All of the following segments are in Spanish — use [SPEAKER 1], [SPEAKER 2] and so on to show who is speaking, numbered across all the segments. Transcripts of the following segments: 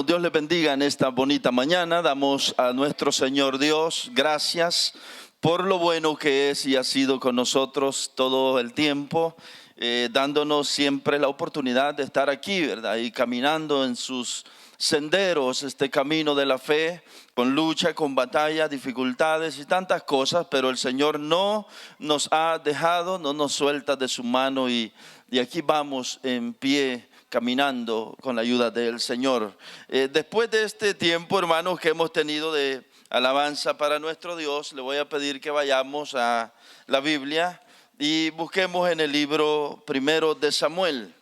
[SPEAKER 1] Dios les bendiga en esta bonita mañana. Damos a nuestro Señor Dios gracias por lo bueno que es y ha sido con nosotros todo el tiempo, dándonos siempre la oportunidad de estar aquí, ¿verdad? Y caminando en sus senderos, este camino de la fe, con lucha, con batalla, dificultades y tantas cosas, pero el Señor no nos ha dejado, no nos suelta de su mano y aquí vamos en pie, caminando con la ayuda del Señor. Después de este tiempo, hermanos, que hemos tenido de alabanza para nuestro Dios, le voy a pedir que vayamos a la Biblia y busquemos en el libro primero de Samuel.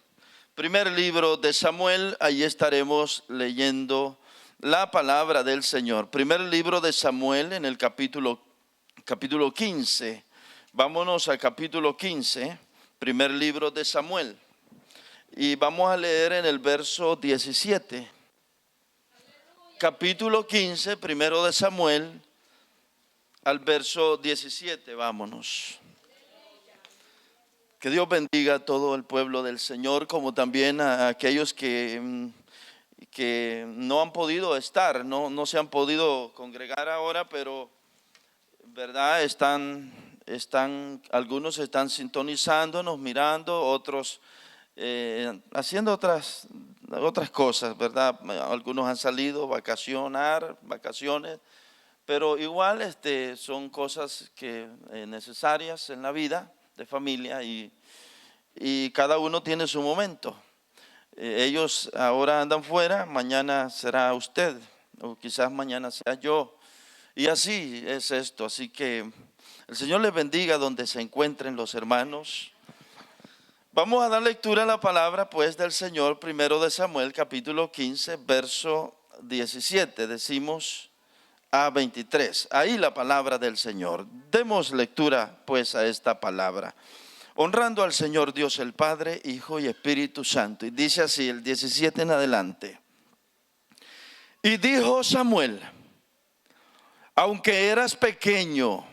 [SPEAKER 1] Primer libro de Samuel, ahí estaremos leyendo la palabra del Señor. Primer libro de Samuel en el capítulo 15. Vámonos al capítulo 15, primer libro de Samuel. Y vamos a leer en el verso 17. Capítulo 15, primero de Samuel, al verso 17, vámonos. Que Dios bendiga a todo el pueblo del Señor, como también a aquellos que no han podido estar, no se han podido congregar ahora, pero verdad algunos están sintonizándonos, mirando, otros haciendo otras cosas, ¿verdad? Algunos han salido vacaciones, pero igual son cosas que necesarias en la vida de familia y cada uno tiene su momento. Ellos ahora andan fuera, mañana será usted o quizás mañana sea yo, y así es esto. Así que el Señor les bendiga donde se encuentren los hermanos. Vamos a dar lectura a la palabra pues del Señor, primero de Samuel, capítulo 15, verso 17, decimos a 23. Ahí la palabra del Señor. Demos lectura pues a esta palabra, honrando al Señor Dios el Padre, Hijo y Espíritu Santo. Y dice así, el 17 en adelante. Y dijo Samuel: aunque eras pequeño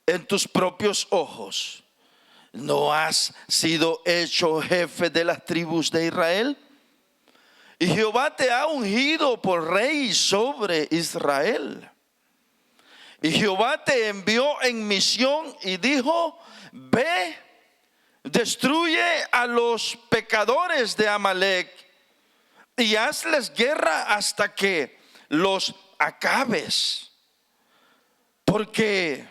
[SPEAKER 1] en tus propios ojos, ¿no has sido hecho jefe de las tribus de Israel? Y Jehová te ha ungido por rey sobre Israel. Y Jehová te envió en misión y dijo: ve, destruye a los pecadores de Amalec y hazles guerra hasta que los acabes. ¿Por qué?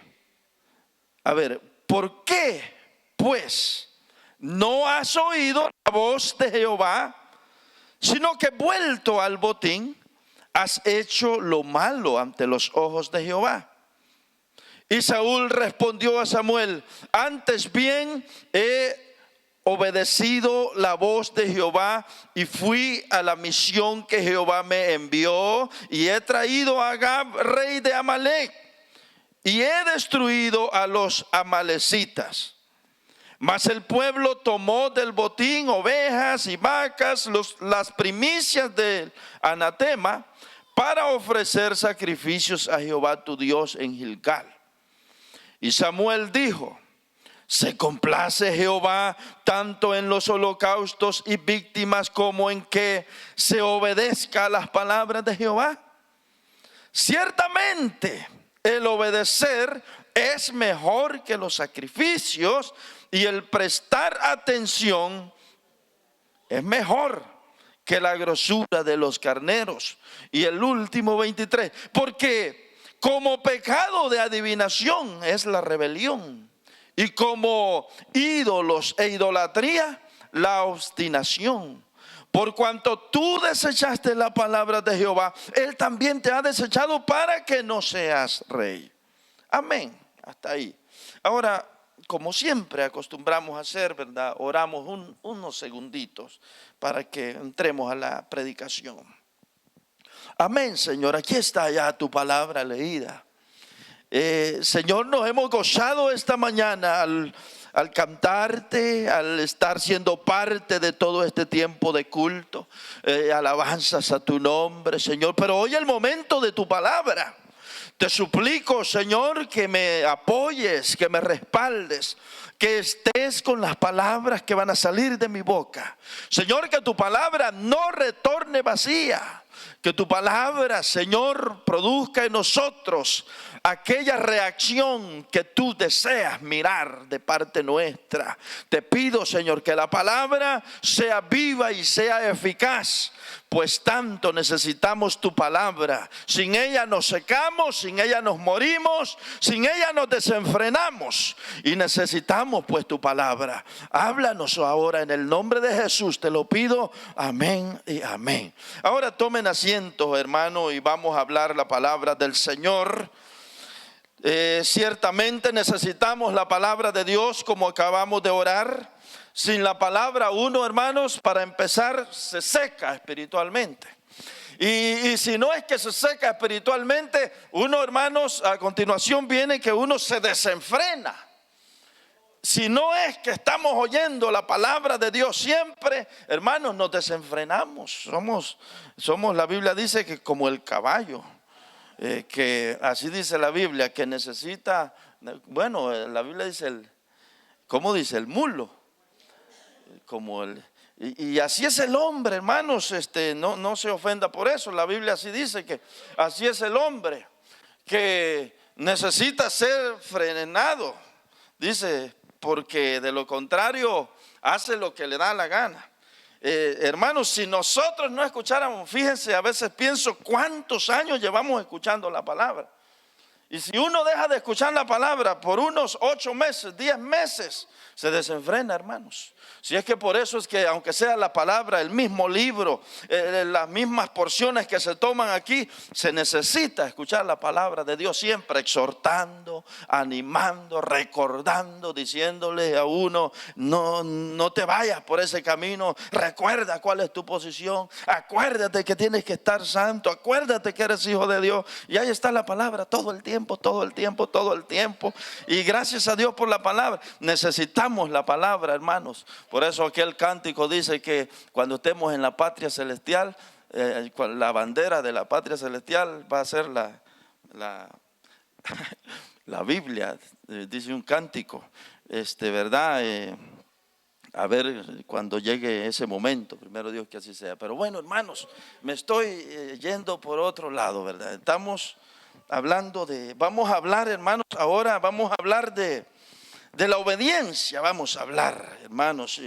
[SPEAKER 1] ¿Por qué pues no has oído la voz de Jehová, sino que vuelto al botín has hecho lo malo ante los ojos de Jehová? Y Saúl respondió a Samuel: antes bien he obedecido la voz de Jehová y fui a la misión que Jehová me envió, y he traído a Agab, rey de Amalec, y he destruido a los amalecitas. Mas el pueblo tomó del botín ovejas y vacas, las primicias del anatema, para ofrecer sacrificios a Jehová tu Dios en Gilgal. Y Samuel dijo: ¿se complace Jehová tanto en los holocaustos y víctimas como en que se obedezca a las palabras de Jehová? Ciertamente el obedecer es mejor que los sacrificios, y el prestar atención es mejor que la grosura de los carneros. Y el último 23, porque como pecado de adivinación es la rebelión, y como ídolos e idolatría la obstinación. Por cuanto tú desechaste la palabra de Jehová, Él también te ha desechado para que no seas rey. Amén. Hasta ahí. Ahora, como siempre acostumbramos a hacer, ¿verdad? Oramos unos segunditos para que entremos a la predicación. Amén, Señor. Aquí está ya tu palabra leída. Señor, nos hemos gozado esta mañana al cantarte, al estar siendo parte de todo este tiempo de culto, alabanzas a tu nombre, Señor. Pero hoy es el momento de tu palabra. Te suplico, Señor, que me apoyes, que me respaldes, que estés con las palabras que van a salir de mi boca. Señor, que tu palabra no retorne vacía, Que tu palabra, Señor, produzca en nosotros aquella reacción que tú deseas mirar de parte nuestra. Te pido, Señor, que la palabra sea viva y sea eficaz, pues tanto necesitamos tu palabra. Sin ella nos secamos, sin ella nos morimos, sin ella nos desenfrenamos. Y necesitamos pues tu palabra. Háblanos ahora en el nombre de Jesús, te lo pido. Amén y amén. Ahora tomen asiento, hermano, y vamos a hablar la palabra del Señor. Ciertamente necesitamos la palabra de Dios, como acabamos de orar. Sin la palabra uno, hermanos, para empezar, se seca espiritualmente. Y si no es que se seca espiritualmente, uno, hermanos, a continuación viene que uno se desenfrena. Si no es que estamos oyendo la palabra de Dios siempre, hermanos, nos desenfrenamos. Somos, la Biblia dice que como el caballo, que así dice la Biblia, que necesita, bueno, la Biblia dice, ¿cómo dice? El mulo. Y así es el hombre, hermanos, no se ofenda por eso. La Biblia así dice, que así es el hombre, que necesita ser frenado. Dice, porque de lo contrario hace lo que le da la gana. Hermanos, si nosotros no escucháramos, fíjense, a veces pienso cuántos años llevamos escuchando la palabra. Y si uno deja de escuchar la palabra por unos 8 meses, 10 meses, se desenfrena, hermanos. Si es que por eso es que, aunque sea la palabra, el mismo libro, las mismas porciones que se toman aquí, se necesita escuchar la palabra de Dios siempre, exhortando, animando, recordando, diciéndole a uno, no te vayas por ese camino, recuerda cuál es tu posición, acuérdate que tienes que estar santo, acuérdate que eres hijo de Dios. Y ahí está la palabra todo el tiempo, todo el tiempo, todo el tiempo. Y gracias a Dios por la palabra. Necesitamos la palabra, hermanos. Por eso aquel cántico dice que cuando estemos en la patria celestial, la bandera de la patria celestial va a ser la Biblia, dice un cántico, ¿verdad? A ver cuando llegue ese momento, primero Dios que así sea. Pero bueno, hermanos, me estoy yendo por otro lado, ¿verdad? Estamos hablando vamos a hablar, hermanos, ahora vamos a hablar de la obediencia. Vamos a hablar, hermanos.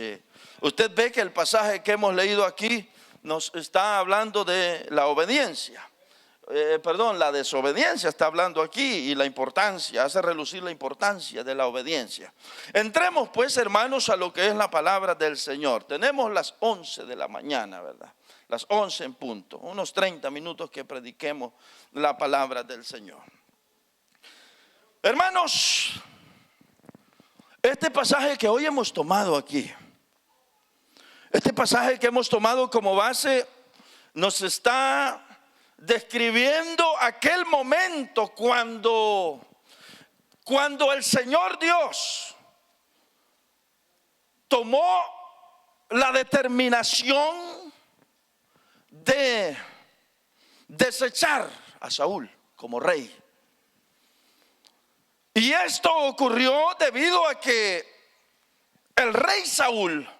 [SPEAKER 1] Usted ve que el pasaje que hemos leído aquí nos está hablando de la obediencia. La desobediencia está hablando aquí, y la importancia, hace relucir la importancia de la obediencia. Entremos pues, hermanos, a lo que es la palabra del Señor. Tenemos las 11 de la mañana, ¿verdad? Las 11 en punto, unos 30 minutos que prediquemos la palabra del Señor. Hermanos, este pasaje que hoy hemos tomado aquí, este pasaje que hemos tomado como base, nos está describiendo aquel momento cuando el Señor Dios tomó la determinación de desechar a Saúl como rey. Y esto ocurrió debido a que el rey Saúl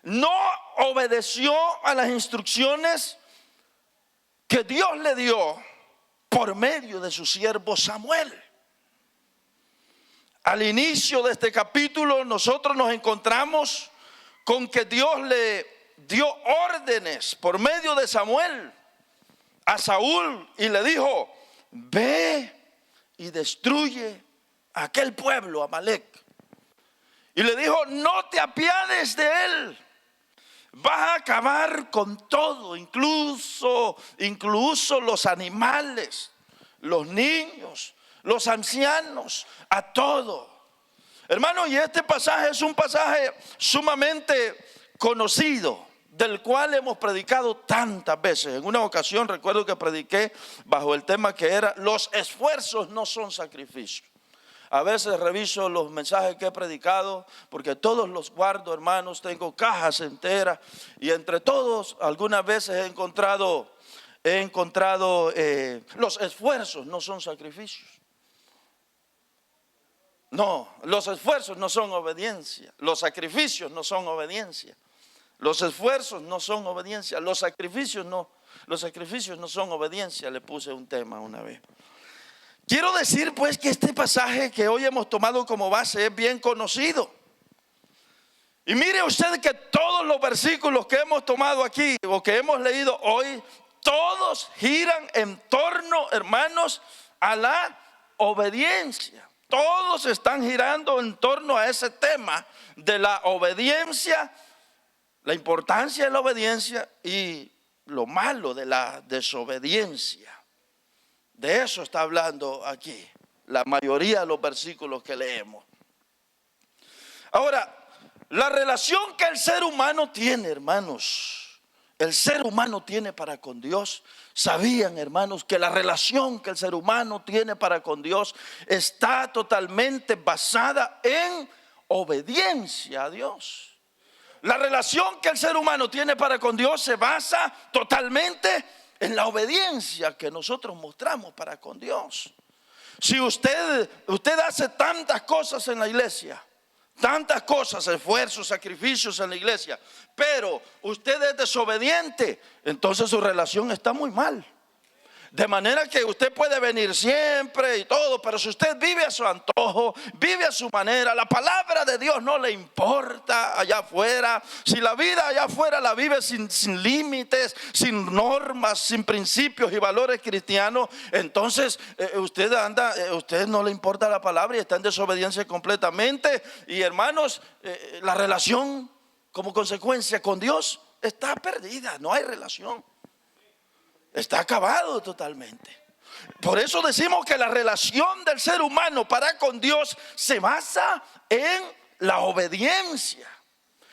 [SPEAKER 1] no obedeció a las instrucciones que Dios le dio por medio de su siervo Samuel. Al inicio de este capítulo nosotros nos encontramos con que Dios le dio órdenes por medio de Samuel a Saúl y le dijo: ve y destruye a aquel pueblo, Amalec. Y le dijo: no te apiades de él, vas a acabar con todo, incluso los animales, los niños, los ancianos, a todo. Hermano, y este pasaje es un pasaje sumamente conocido, del cual hemos predicado tantas veces. En una ocasión recuerdo que prediqué bajo el tema que era: los esfuerzos no son sacrificios. A veces reviso los mensajes que he predicado, porque todos los guardo, hermanos, tengo cajas enteras, y entre todos algunas veces he encontrado los esfuerzos no son sacrificios. No, los esfuerzos no son obediencia, los sacrificios no son obediencia. Los esfuerzos no son obediencia, los sacrificios no. Los sacrificios no son obediencia, le puse un tema una vez. Quiero decir pues que este pasaje que hoy hemos tomado como base es bien conocido. Y mire usted que todos los versículos que hemos tomado aquí o que hemos leído hoy, todos giran en torno, hermanos, a la obediencia. Todos están girando en torno a ese tema de la obediencia, la importancia de la obediencia y lo malo de la desobediencia. De eso está hablando aquí la mayoría de los versículos que leemos. Ahora, la relación que el ser humano tiene, hermanos, el ser humano tiene para con Dios. ¿Sabían, hermanos, que la relación que el ser humano tiene para con Dios está totalmente basada en obediencia a Dios? La relación que el ser humano tiene para con Dios se basa totalmente en la obediencia que nosotros mostramos para con Dios. Si usted hace tantas cosas en la iglesia, tantas cosas, esfuerzos, sacrificios en la iglesia, pero usted es desobediente, entonces su relación está muy mal. De manera que usted puede venir siempre y todo, pero si usted vive a su antojo, vive a su manera, la palabra de Dios no le importa allá afuera. Si la vida allá afuera la vive sin límites, sin normas, sin principios y valores cristianos, entonces usted no le importa la palabra y está en desobediencia completamente. Y hermanos, la relación como consecuencia con Dios está perdida, no hay relación. Está acabado totalmente. Por eso decimos que la relación del ser humano para con Dios se basa en la obediencia.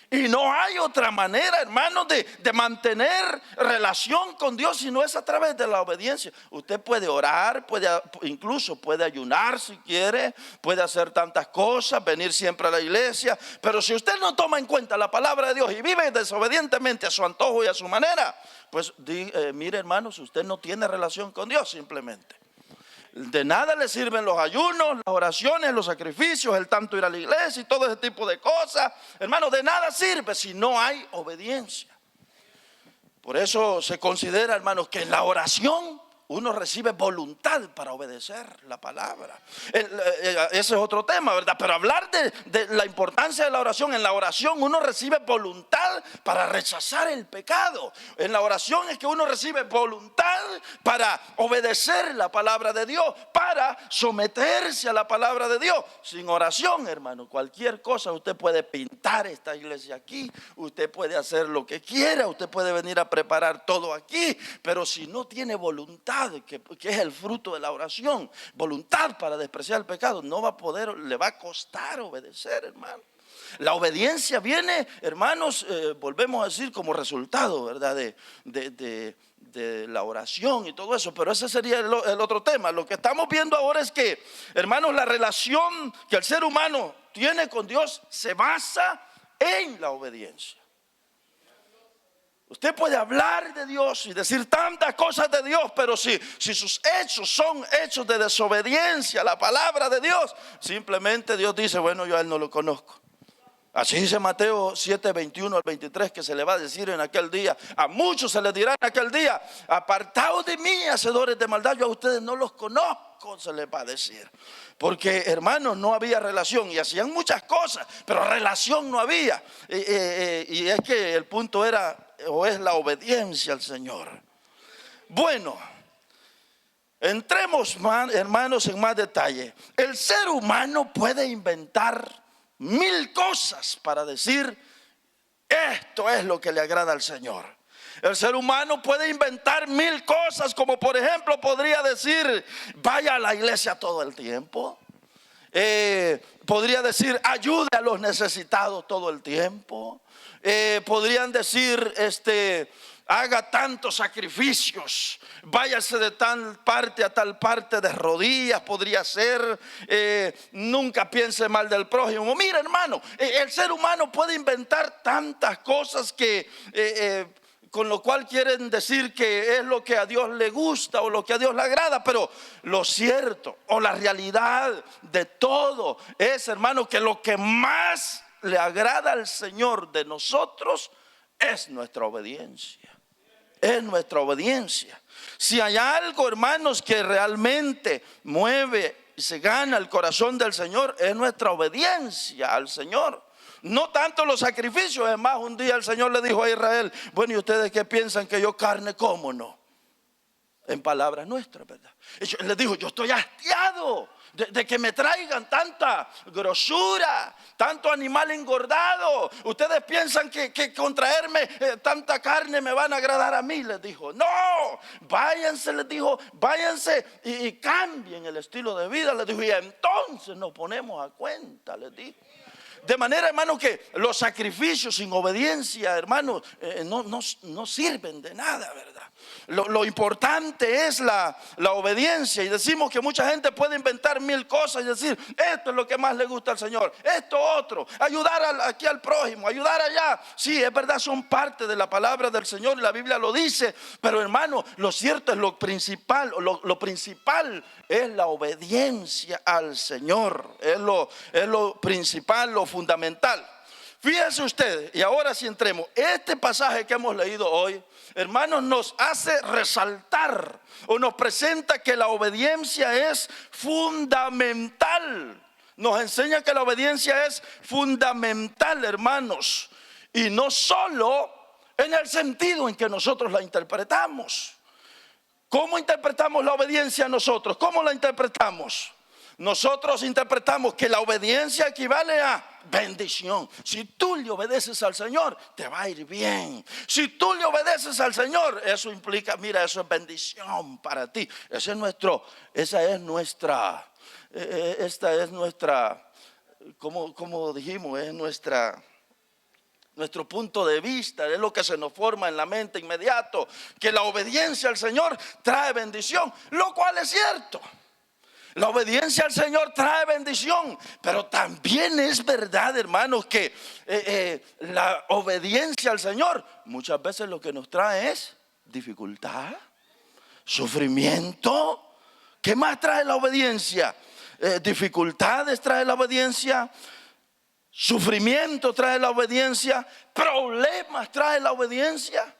[SPEAKER 1] Y no hay otra manera, hermanos, de mantener relación con Dios si no es a través de la obediencia. Usted puede orar, incluso puede ayunar si quiere, puede hacer tantas cosas, venir siempre a la iglesia. Pero si usted no toma en cuenta la palabra de Dios y vive desobedientemente a su antojo y a su manera, pues mire, hermanos, usted no tiene relación con Dios simplemente. De nada le sirven los ayunos, las oraciones, los sacrificios, el tanto ir a la iglesia y todo ese tipo de cosas. Hermanos, de nada sirve si no hay obediencia. Por eso se considera, hermanos, que en la oración uno recibe voluntad para obedecer la palabra. Ese es otro tema, ¿verdad? Pero hablar de la importancia de la oración, en la oración uno recibe voluntad para rechazar el pecado. En la oración es que uno recibe voluntad para obedecer la palabra de Dios, para someterse a la palabra de Dios. Sin oración, hermano, cualquier cosa, usted puede pintar esta iglesia aquí, usted puede hacer lo que quiera, usted puede venir a preparar todo aquí, pero si no tiene voluntad, que es el fruto de la oración, voluntad para despreciar el pecado, no va a poder, le va a costar obedecer, hermano. La obediencia viene, hermanos, volvemos a decir como resultado, ¿verdad? De la oración y todo eso, pero ese sería el otro tema. Lo que estamos viendo ahora es que, hermanos, la relación que el ser humano tiene con Dios se basa en la obediencia. Usted puede hablar de Dios y decir tantas cosas de Dios, pero si sus hechos son hechos de desobediencia a la palabra de Dios, simplemente Dios dice, bueno, yo a él no lo conozco. Así dice Mateo 7, 21 al 23, que se le va a decir en aquel día, a muchos se les dirá en aquel día, apartaos de mí, hacedores de maldad, yo a ustedes no los conozco, se les va a decir. Porque, hermanos, no había relación y hacían muchas cosas, pero relación no había. Y es que el punto era, o es la obediencia al Señor. Bueno, entremos, hermanos, en más detalle. El ser humano puede inventar 1000 cosas para decir, esto es lo que le agrada al Señor. El ser humano puede inventar 1000 cosas, como por ejemplo podría decir, vaya a la iglesia todo el tiempo. Podría decir, ayude a los necesitados todo el tiempo. Podrían decir, haga tantos sacrificios, váyase de tal parte a tal parte de rodillas, podría ser, nunca piense mal del prójimo. Mira, hermano, el ser humano puede inventar tantas cosas que con lo cual quieren decir que es lo que a Dios le gusta o lo que a Dios le agrada, pero lo cierto o la realidad de todo es, hermano, que lo que más le agrada al Señor de nosotros es nuestra obediencia. es nuestra obediencia. Si hay algo, hermanos, que realmente mueve y se gana el corazón del Señor, es nuestra obediencia al Señor. No tanto los sacrificios. Es más, un día el Señor le dijo a Israel: bueno, ¿y ustedes qué piensan que yo carne como? No, en palabras nuestras, ¿verdad? Él les dijo: yo estoy hastiado de que me traigan tanta grosura, tanto animal engordado. Ustedes piensan que con traerme tanta carne me van a agradar a mí. Les dijo: no, váyanse, les dijo, váyanse y cambien el estilo de vida. Les dijo: y entonces nos ponemos a cuenta, les dijo. De manera, hermanos, que los sacrificios sin obediencia, hermanos, no sirven de nada, ¿verdad? Lo importante es la obediencia. Y decimos que mucha gente puede inventar mil cosas y decir: esto es lo que más le gusta al Señor, esto otro, ayudar aquí al prójimo, ayudar allá. Sí, es verdad, son parte de la palabra del Señor y la Biblia lo dice. Pero, hermano, lo cierto es lo principal es la obediencia al Señor. Es lo principal, lo fundamental. Fíjense ustedes, y ahora sí entremos. Este pasaje que hemos leído hoy, hermanos, nos hace resaltar o nos presenta que la obediencia es fundamental. Nos enseña que la obediencia es fundamental, hermanos. Y no solo en el sentido en que nosotros la interpretamos. ¿Cómo interpretamos la obediencia nosotros? ¿Cómo la interpretamos? Nosotros interpretamos que la obediencia equivale a bendición. Si tú le obedeces al Señor, te va a ir bien. Si tú le obedeces al Señor, eso implica, mira, eso es bendición para ti. Esta es nuestra, como dijimos, es nuestro punto de vista, es lo que se nos forma en la mente inmediato, que la obediencia al Señor trae bendición, lo cual es cierto. La obediencia al Señor trae bendición, pero también es verdad, hermanos, que la obediencia al Señor muchas veces lo que nos trae es dificultad, sufrimiento. ¿Qué más trae la obediencia? Dificultades trae la obediencia, sufrimiento trae la obediencia, problemas trae la obediencia.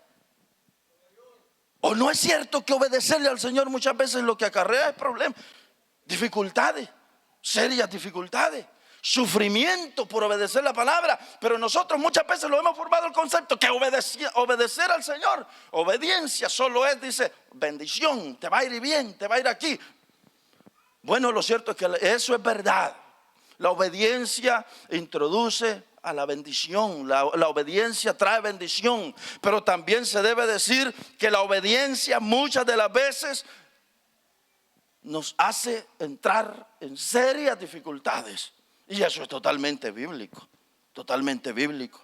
[SPEAKER 1] ¿O no es cierto que obedecerle al Señor muchas veces lo que acarrea es problemas? Dificultades, serias dificultades, sufrimiento por obedecer la palabra. Pero nosotros muchas veces lo hemos formado el concepto que obedecer al Señor, obediencia solo es, dice, bendición, te va a ir bien, te va a ir aquí. Bueno, lo cierto es que eso es verdad. La obediencia introduce a la bendición, la obediencia trae bendición. Pero también se debe decir que la obediencia muchas de las veces nos hace entrar en serias dificultades. Y eso es totalmente bíblico, totalmente bíblico.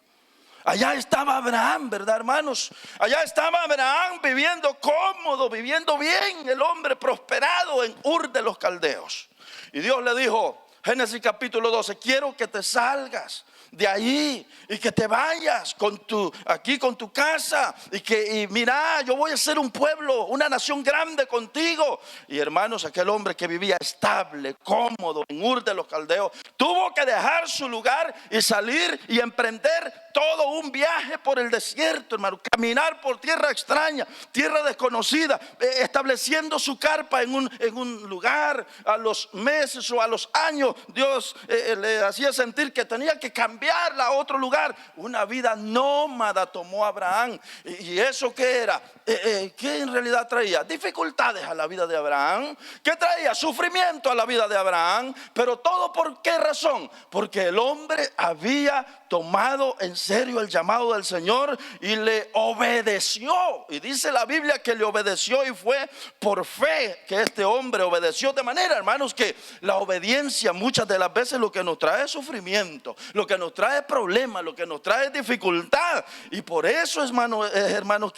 [SPEAKER 1] Allá estaba Abraham, ¿verdad, hermanos? Allá estaba Abraham viviendo cómodo, viviendo bien, el hombre prosperado en Ur de los Caldeos. Y Dios le dijo, Génesis capítulo 12, quiero que te salgas de ahí y que te vayas con tu casa y mira, yo voy a ser un pueblo, una nación grande contigo. Y hermanos, aquel hombre que vivía estable, cómodo en Ur de los Caldeos, tuvo que dejar su lugar y salir y emprender todo un viaje por el desierto, hermano, caminar por tierra extraña, tierra desconocida, estableciendo su carpa en un lugar. A los meses o a los años Dios le hacía sentir que tenía que cambiarla a otro lugar. Una vida nómada tomó Abraham. ¿Y eso qué era? ¿Qué en realidad traía? Dificultades a la vida de Abraham. ¿Qué traía? Sufrimiento a la vida de Abraham. Pero todo, ¿por qué razón? Porque el hombre había tomado en serio el llamado del Señor y le obedeció. Y dice la Biblia que le obedeció, y fue por fe que este hombre obedeció. De manera, hermanos, que la obediencia muchas de las veces lo que nos trae es sufrimiento, lo que nos trae problemas, lo que nos trae dificultad. Y por eso, hermanos,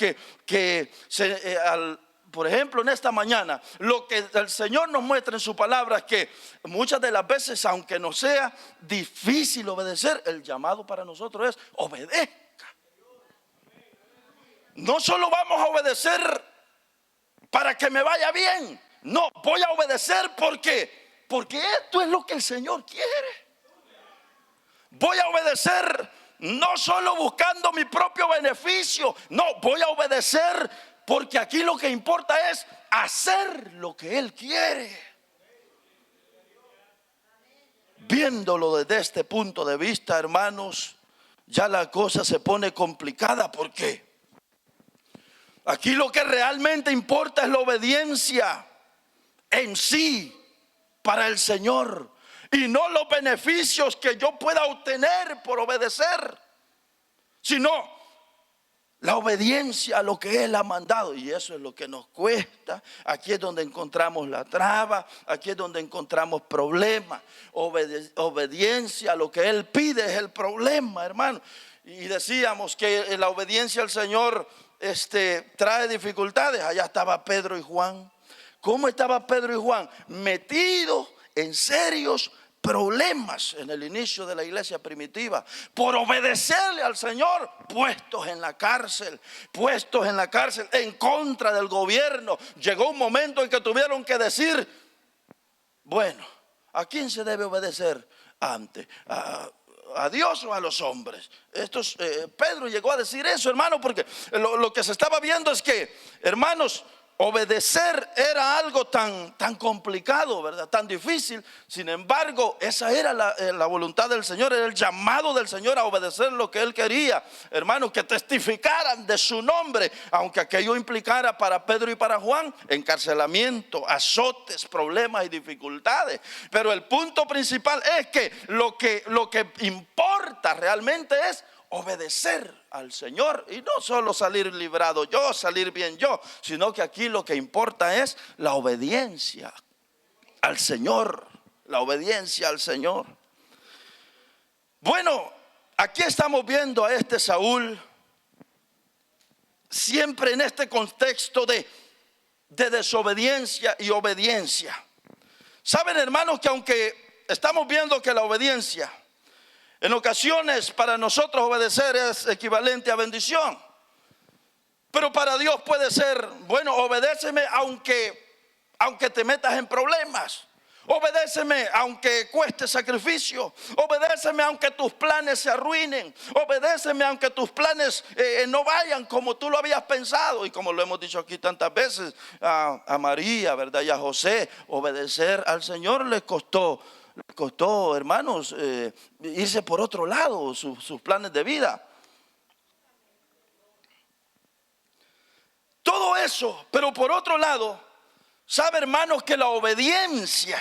[SPEAKER 1] por ejemplo, en esta mañana, lo que el Señor nos muestra en su palabra es que muchas de las veces, aunque nos sea difícil obedecer, el llamado para nosotros es obedezca. No solo vamos a obedecer para que me vaya bien, no, voy a obedecer porque esto es lo que el Señor quiere. Voy a obedecer no solo buscando mi propio beneficio, no, voy a obedecer Porque aquí lo que importa es hacer lo que Él quiere. Viéndolo desde este punto de vista, hermanos, ya la cosa se pone complicada. ¿Por qué? Aquí lo que realmente importa es la obediencia en sí para el Señor, y no los beneficios que yo pueda obtener por obedecer, sino la obediencia a lo que Él ha mandado. Y eso es lo que nos cuesta. Aquí es donde encontramos la traba, aquí es donde encontramos problemas. Obediencia a lo que Él pide es el problema, hermano. Y decíamos que la obediencia al Señor trae dificultades. Allá estaba Pedro y Juan. ¿Cómo estaba Pedro y Juan? Metidos en serios problemas en el inicio de la iglesia primitiva por obedecerle al Señor, puestos en la cárcel en contra del gobierno. Llegó un momento en que tuvieron que decir: bueno, ¿a quién se debe obedecer antes? ¿A Dios o a los hombres? Pedro llegó a decir eso, hermano, porque lo que se estaba viendo es que, hermanos, obedecer era algo tan complicado, ¿verdad? Tan difícil. Sin embargo, esa era la voluntad del Señor, era el llamado del Señor a obedecer lo que Él quería. Hermanos, que testificaran de su nombre, aunque aquello implicara para Pedro y para Juan encarcelamiento, azotes, problemas y dificultades. Pero el punto principal es que lo que importa realmente es obedecer al Señor, y no solo salir librado yo, salir bien yo, sino que aquí lo que importa es la obediencia al Señor, la obediencia al Señor. Bueno, aquí estamos viendo a Saúl siempre en este contexto de desobediencia y obediencia. Saben, hermanos, que aunque estamos viendo que la obediencia en ocasiones para nosotros obedecer es equivalente a bendición, pero para Dios puede ser: bueno, obedéceme aunque te metas en problemas. Obedéceme aunque cueste sacrificio. Obedéceme aunque tus planes se arruinen. Obedéceme aunque tus planes no vayan como tú lo habías pensado. Y como lo hemos dicho aquí tantas veces, a María, ¿verdad? Y a José, obedecer al Señor les costó, hermanos, irse por otro lado, sus planes de vida. Todo eso, pero por otro lado, sabe, hermanos, que la obediencia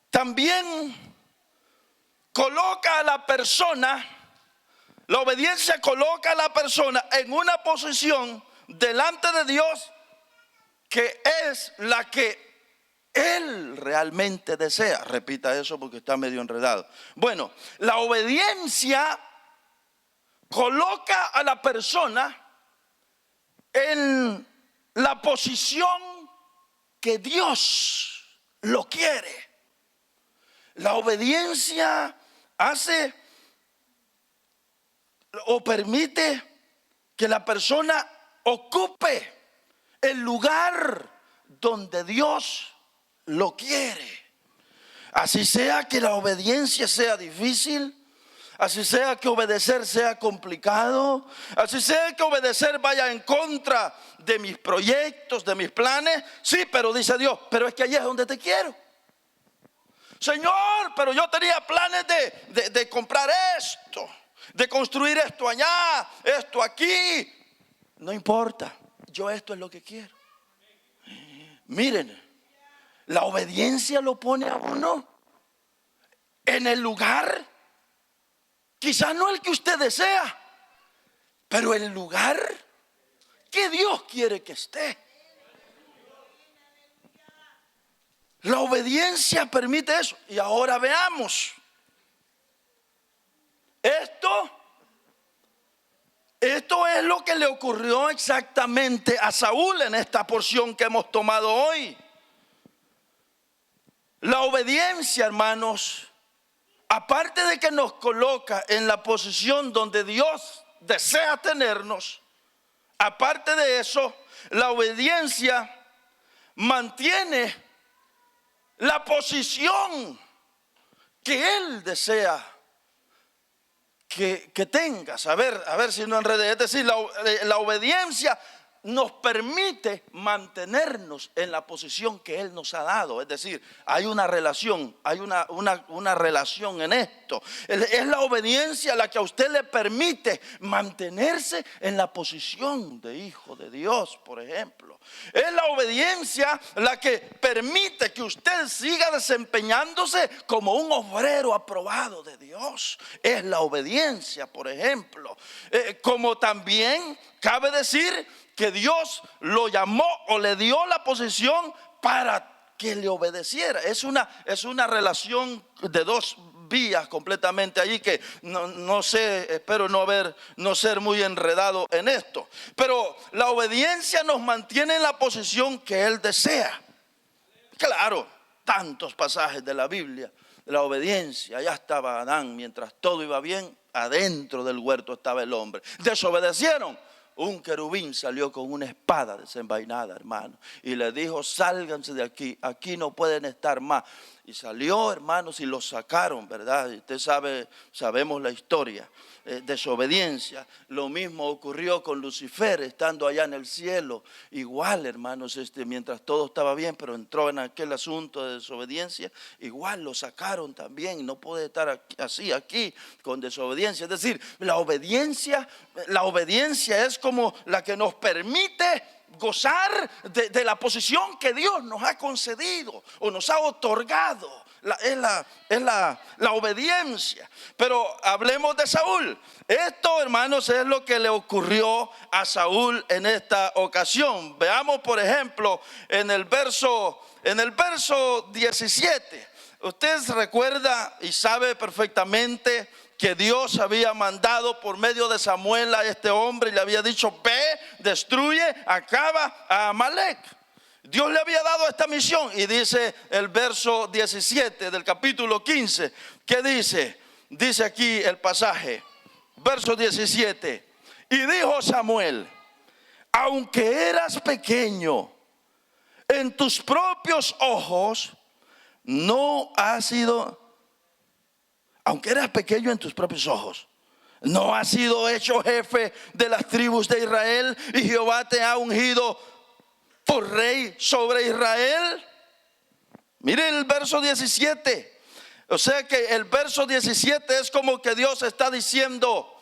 [SPEAKER 1] también coloca a la persona, en una posición delante de Dios que es la que Él realmente desea. Repita eso porque está medio enredado. Bueno, la obediencia coloca a la persona en la posición que Dios lo quiere. La obediencia hace o permite que la persona ocupe el lugar donde Dios lo quiere. Así sea que la obediencia sea difícil, así sea que obedecer sea complicado, así sea que obedecer vaya en contra de mis proyectos, de mis planes. Sí, pero dice Dios: pero es que allí es donde te quiero. Señor, pero yo tenía planes de comprar esto, de construir esto allá, esto aquí. No importa, yo esto es lo que quiero. Miren, la obediencia lo pone a uno en el lugar, quizás no el que usted desea, pero el lugar que Dios quiere que esté. La obediencia permite eso. Y ahora veamos. Esto es lo que le ocurrió exactamente a Saúl en esta porción que hemos tomado hoy. La obediencia, hermanos, aparte de que nos coloca en la posición donde Dios desea tenernos, aparte de eso, la obediencia mantiene la posición que Él desea que tengas. A ver si no enredé. Es decir, la obediencia nos permite mantenernos en la posición que Él nos ha dado. Es decir, hay una relación, hay una relación en esto. Es la obediencia la que a usted le permite mantenerse en la posición de hijo de Dios, por ejemplo. Es la obediencia la que permite que usted siga desempeñándose como un obrero aprobado de Dios. Es la obediencia, por ejemplo. Como también cabe decir que Dios lo llamó o le dio la posición para que le obedeciera. Es una relación de dos vías completamente allí, que no sé, espero no ser muy enredado en esto. Pero la obediencia nos mantiene en la posición que Él desea. Claro, tantos pasajes de la Biblia, la obediencia. Allá estaba Adán, mientras todo iba bien, adentro del huerto estaba el hombre. Desobedecieron. Un querubín salió con una espada desenvainada, hermano, y le dijo: sálganse de aquí, aquí no pueden estar más. Y salió, hermanos, y los sacaron, ¿verdad? Y usted sabemos la historia. Desobediencia. Lo mismo ocurrió con Lucifer, estando allá en el cielo. Igual, hermanos, mientras todo estaba bien, pero entró en aquel asunto de desobediencia, igual lo sacaron también. No puede estar aquí con desobediencia. Es decir, la obediencia es como la que nos permite gozar de la posición que Dios nos ha concedido o nos ha otorgado. Es la obediencia. Pero hablemos de Saúl. Esto, hermanos, es lo que le ocurrió a Saúl en esta ocasión. Veamos, por ejemplo, en el verso 17. Usted recuerda y sabe perfectamente que Dios había mandado por medio de Samuel a este hombre y le había dicho: ve, destruye, acaba a Amalek. Dios le había dado esta misión. Y dice el verso 17 del capítulo 15. ¿Qué dice? Dice aquí el pasaje, verso 17: y dijo Samuel: aunque eras pequeño en tus propios ojos, no has sido, aunque eras pequeño en tus propios ojos, no has sido hecho jefe de las tribus de Israel, y Jehová te ha ungido por rey sobre Israel. Miren el verso 17. O sea que el verso 17 es como que Dios está diciendo,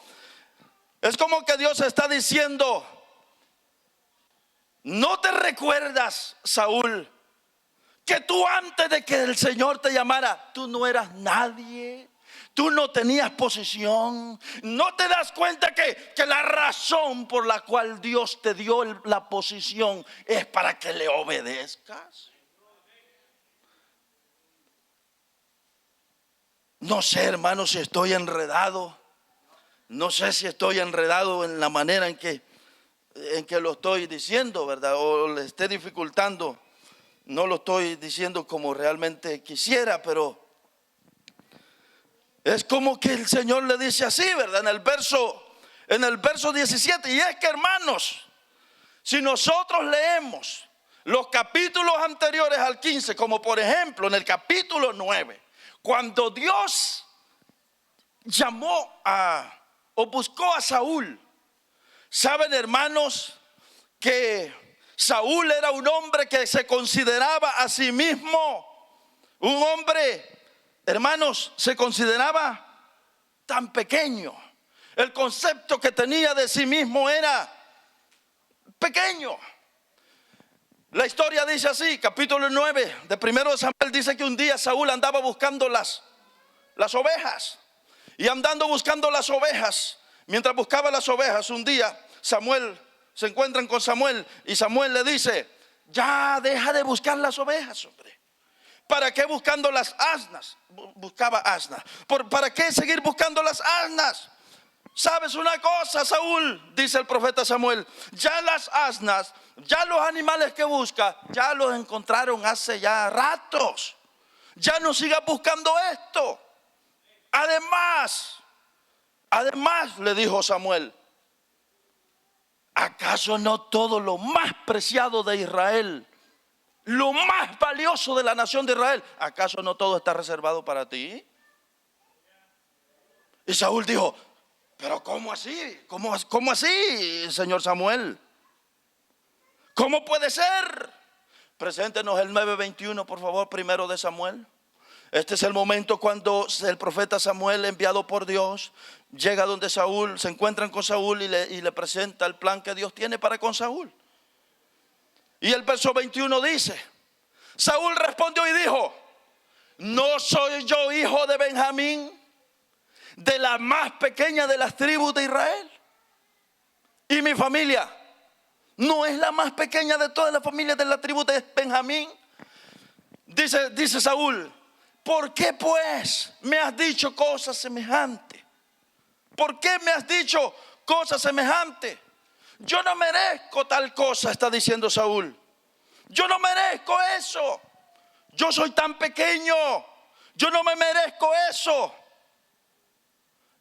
[SPEAKER 1] ¿no te recuerdas, Saúl, que tú antes de que el Señor te llamara, tú no eras nadie? Tú no tenías posición. ¿No te das cuenta que la razón por la cual Dios te dio la posición es para que le obedezcas? No sé, hermano, si estoy enredado. No sé si estoy enredado en la manera en que lo estoy diciendo, ¿verdad? O le esté dificultando. No lo estoy diciendo como realmente quisiera, pero es como que el Señor le dice así, ¿verdad? En el verso 17. Y es que, hermanos, si nosotros leemos los capítulos anteriores al 15, como por ejemplo en el capítulo 9, cuando Dios llamó o buscó a Saúl, saben, hermanos, que Saúl era un hombre que se consideraba a sí mismo un hombre, hermanos, se consideraba tan pequeño. El concepto que tenía de sí mismo era pequeño. La historia dice así, capítulo 9 de 1 de Samuel, dice que un día Saúl andaba buscando las ovejas. Y andando buscando las ovejas, mientras buscaba las ovejas, un día se encuentran con Samuel, y Samuel le dice: ya deja de buscar las ovejas, hombre. ¿Para qué buscando las asnas? Buscaba asnas. ¿Para qué seguir buscando las asnas? ¿Sabes una cosa, Saúl? Dice el profeta Samuel: ya las asnas, ya los animales que busca, ya los encontraron hace ya ratos. Ya no sigas buscando esto. Además, le dijo Samuel: ¿acaso no todo lo más preciado de Israel, lo más valioso de la nación de Israel, acaso no todo está reservado para ti? Y Saúl dijo: Pero ¿cómo así? ¿Cómo así, señor Samuel? ¿Cómo puede ser? Preséntenos el 9:21, por favor, primero de Samuel. Este es el momento cuando el profeta Samuel, enviado por Dios, llega donde Saúl, se encuentran con Saúl y le presenta el plan que Dios tiene para con Saúl. Y el verso 21 dice: Saúl respondió y dijo: ¿no soy yo hijo de Benjamín, de la más pequeña de las tribus de Israel? Y mi familia no es la más pequeña de todas las familias de la tribu de Benjamín. Dice Saúl: ¿por qué pues me has dicho cosas semejantes? ¿Por qué me has dicho cosas semejantes? Yo no merezco tal cosa, está diciendo Saúl. Yo no merezco eso. Yo soy tan pequeño. Yo no me merezco eso.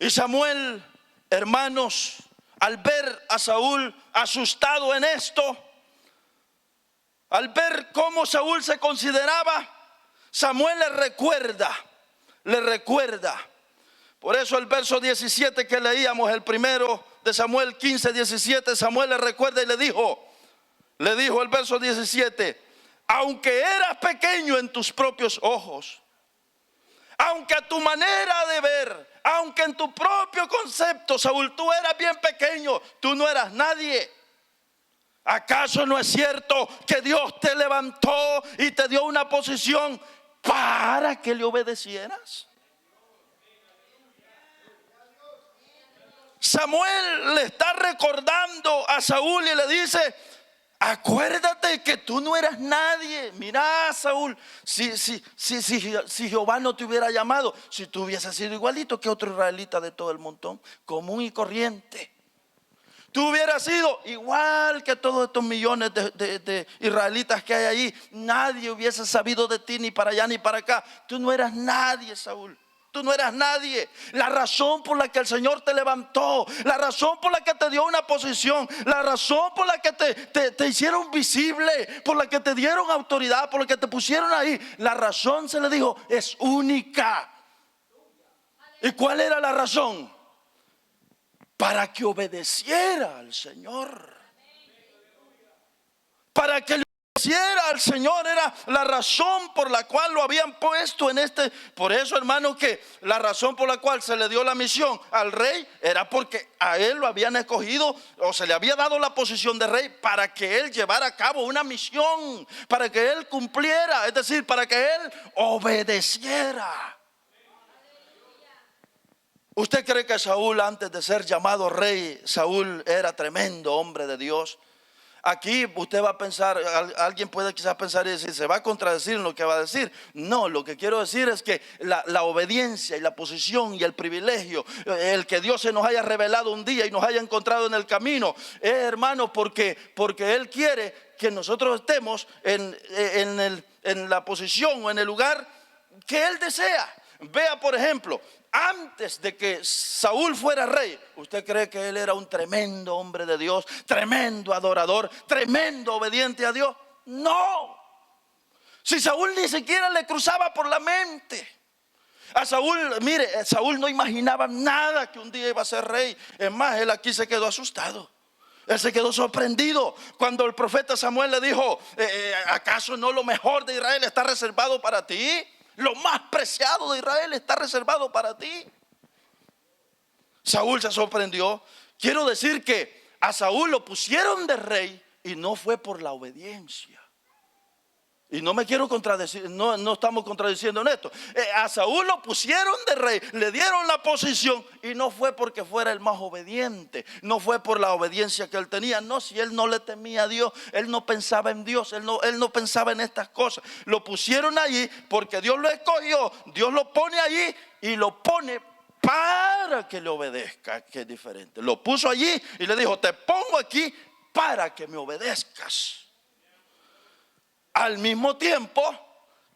[SPEAKER 1] Y Samuel, hermanos, al ver a Saúl asustado en esto, al ver cómo Saúl se consideraba, Samuel le recuerda. Por eso el verso 17 que leíamos, el primero de Samuel 15:17, Samuel le recuerda y le dijo el verso 17: aunque eras pequeño en tus propios ojos, aunque a tu manera de ver, aunque en tu propio concepto, Saúl, tú eras bien pequeño, tú no eras nadie. ¿Acaso no es cierto que Dios te levantó y te dio una posición para que le obedecieras? Samuel le está recordando a Saúl y le dice: acuérdate que tú no eras nadie. Mira, Saúl, si Jehová no te hubiera llamado, si tú hubieses sido igualito que otro israelita de todo el montón, común y corriente, tú hubieras sido igual que todos estos millones de israelitas que hay allí. Nadie hubiese sabido de ti, ni para allá ni para acá. Tú no eras nadie, Saúl. Tú no eras nadie. La razón por la que el Señor te levantó, la razón por la que te dio una posición, la razón por la que te hicieron visible, por la que te dieron autoridad, por la que te pusieron ahí, la razón, se le dijo, es única. ¿Y cuál era la razón? Para que obedeciera al Señor. Para que le obedeciera al Señor era la razón por la cual lo habían puesto en este. Por eso, hermano, que la razón por la cual se le dio la misión al rey era porque a él lo habían escogido, o se le había dado la posición de rey para que él llevara a cabo una misión, para que él cumpliera, es decir, para que él obedeciera. ¿Usted cree que Saúl, antes de ser llamado rey, Saúl era tremendo hombre de Dios? Aquí usted va a pensar, alguien puede quizás pensar y decir, se va a contradecir en lo que va a decir. No, lo que quiero decir es que la obediencia y la posición y el privilegio, el que Dios se nos haya revelado un día y nos haya encontrado en el camino, es, hermano, porque Él quiere que nosotros estemos en la posición o en el lugar que Él desea. Vea, por ejemplo, antes de que Saúl fuera rey, ¿usted cree que él era un tremendo hombre de Dios, tremendo adorador, tremendo obediente a Dios? No. Si Saúl ni siquiera le cruzaba por la mente. A Saúl, mire, Saúl no imaginaba nada que un día iba a ser rey. Es más, él aquí se quedó asustado. Él se quedó sorprendido cuando el profeta Samuel le dijo, ¿acaso no lo mejor de Israel está reservado para ti? Lo más preciado de Israel está reservado para ti. Saúl se sorprendió. Quiero decir que a Saúl lo pusieron de rey y no fue por la obediencia. Y no me quiero contradecir, no estamos contradiciendo en esto. A Saúl lo pusieron de rey, le dieron la posición y no fue porque fuera el más obediente, no fue por la obediencia que él tenía. No, si él no le temía a Dios, él no pensaba en Dios, él no pensaba en estas cosas. Lo pusieron allí porque Dios lo escogió, Dios lo pone allí y lo pone para que le obedezca, que es diferente. Lo puso allí y le dijo, te pongo aquí para que me obedezcas. Al mismo tiempo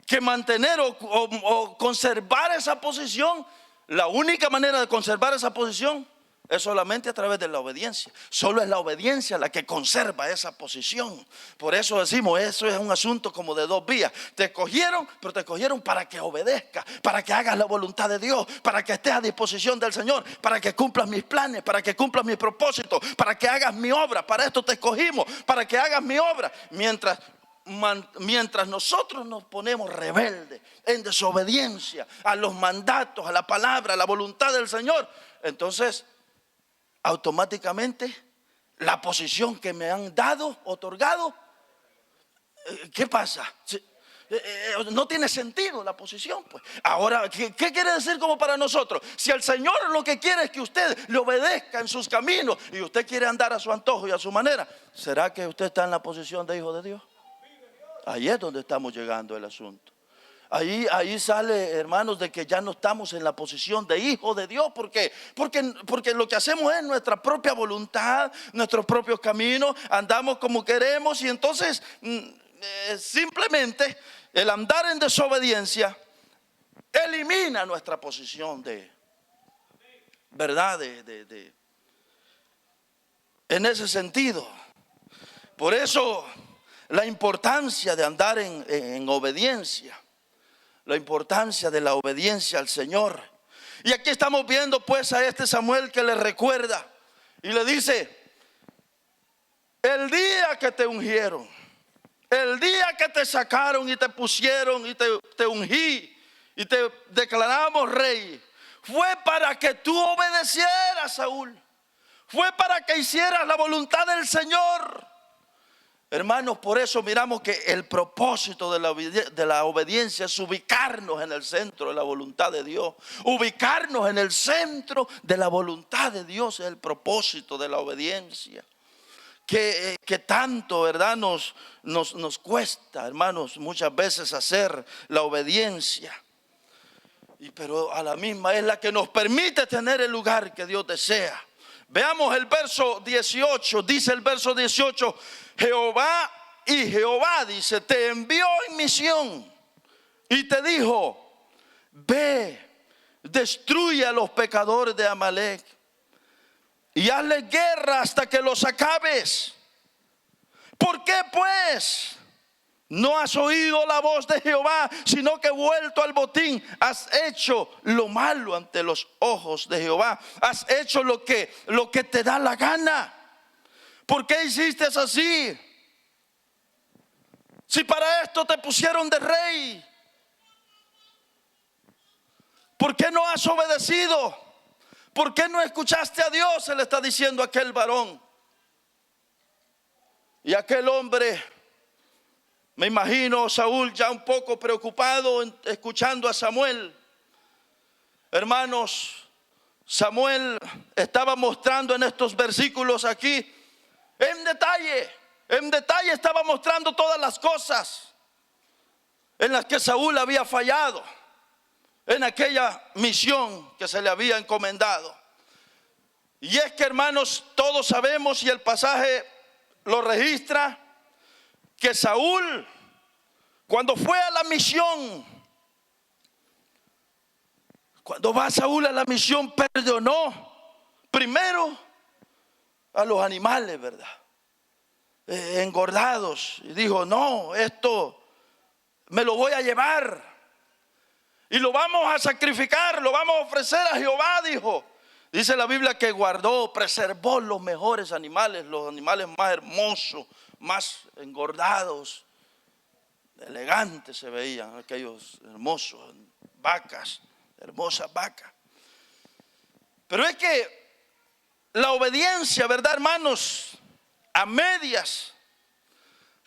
[SPEAKER 1] que mantener o conservar esa posición, la única manera de conservar esa posición es solamente a través de la obediencia. Solo es la obediencia la que conserva esa posición. Por eso decimos, eso es un asunto como de dos vías. Te escogieron, pero te escogieron para que obedezcas, para que hagas la voluntad de Dios, para que estés a disposición del Señor, para que cumplas mis planes, para que cumplas mis propósitos, para que hagas mi obra. Para esto te escogimos, para que hagas mi obra. Mientras nosotros nos ponemos rebeldes, en desobediencia a los mandatos, a la palabra, a la voluntad del Señor, entonces automáticamente la posición que me han dado, otorgado, ¿qué pasa? No tiene sentido la posición, pues. Ahora, ¿qué quiere decir como para nosotros? Si el Señor lo que quiere es que usted le obedezca en sus caminos y usted quiere andar a su antojo y a su manera, ¿será que usted está en la posición de hijo de Dios? Ahí es donde estamos llegando el asunto. Ahí sale, hermanos, de que ya no estamos en la posición de hijo de Dios. Porque lo que hacemos es nuestra propia voluntad, nuestros propios caminos, andamos como queremos. Y entonces simplemente el andar en desobediencia elimina nuestra posición de verdad, en ese sentido. Por eso la importancia de andar en obediencia, la importancia de la obediencia al Señor. Y aquí estamos viendo pues a este Samuel que le recuerda y le dice: el día que te ungieron, el día que te sacaron y te pusieron y te ungí y te declaramos rey, fue para que tú obedecieras, Saúl. Fue para que hicieras la voluntad del Señor. Hermanos, por eso miramos que el propósito de la obediencia es ubicarnos en el centro de la voluntad de Dios. Ubicarnos en el centro de la voluntad de Dios es el propósito de la obediencia. Que tanto, ¿verdad? Nos cuesta, hermanos, muchas veces hacer la obediencia. Pero a la misma es la que nos permite tener el lugar que Dios desea. Veamos el verso 18, dice el verso 18, Jehová dice, te envió en misión y te dijo, ve, destruye a los pecadores de Amalek y hazle guerra hasta que los acabes. ¿Por qué pues no has oído la voz de Jehová, sino que vuelto al botín has hecho lo malo ante los ojos de Jehová? Has hecho lo que te da la gana. ¿Por qué hiciste así? Si para esto te pusieron de rey, ¿por qué no has obedecido? ¿Por qué no escuchaste a Dios? Se le está diciendo a aquel varón. Y aquel hombre, me imagino Saúl ya un poco preocupado escuchando a Samuel. Hermanos, Samuel estaba mostrando en estos versículos aquí, en detalle estaba mostrando todas las cosas en las que Saúl había fallado en aquella misión que se le había encomendado. Y es que, hermanos, todos sabemos, y el pasaje lo registra, que Saúl, cuando fue a la misión, cuando va Saúl a la misión, perdonó primero a los animales, ¿verdad? Engordados. Y dijo, no, esto me lo voy a llevar y lo vamos a sacrificar, lo vamos a ofrecer a Jehová, dijo. Dice la Biblia que guardó, preservó los mejores animales, los animales más hermosos, más engordados, elegantes se veían aquellos hermosos vacas, hermosas vacas. Pero es que la obediencia, ¿verdad, hermanos? A medias.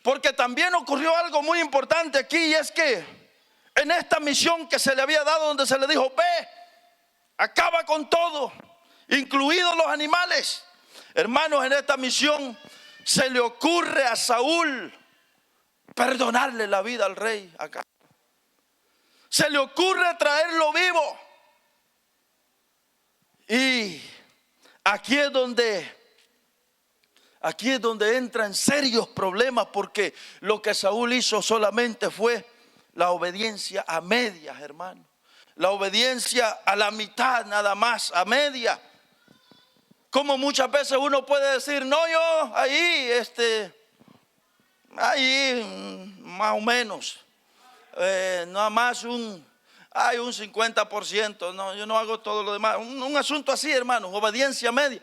[SPEAKER 1] Porque también ocurrió algo muy importante aquí, y es que en esta misión que se le había dado, donde se le dijo, ve, acaba con todo, incluidos los animales. Hermanos, en esta misión se le ocurre a Saúl perdonarle la vida al rey acá. Se le ocurre traerlo vivo. Y aquí es donde entra en serios problemas, porque lo que Saúl hizo solamente fue la obediencia a medias, hermano. La obediencia a la mitad nada más, a media. Como muchas veces uno puede decir, no, yo ahí, más o menos, nada más hay un 50%, no, yo no hago todo lo demás. Un asunto así, hermanos, obediencia media.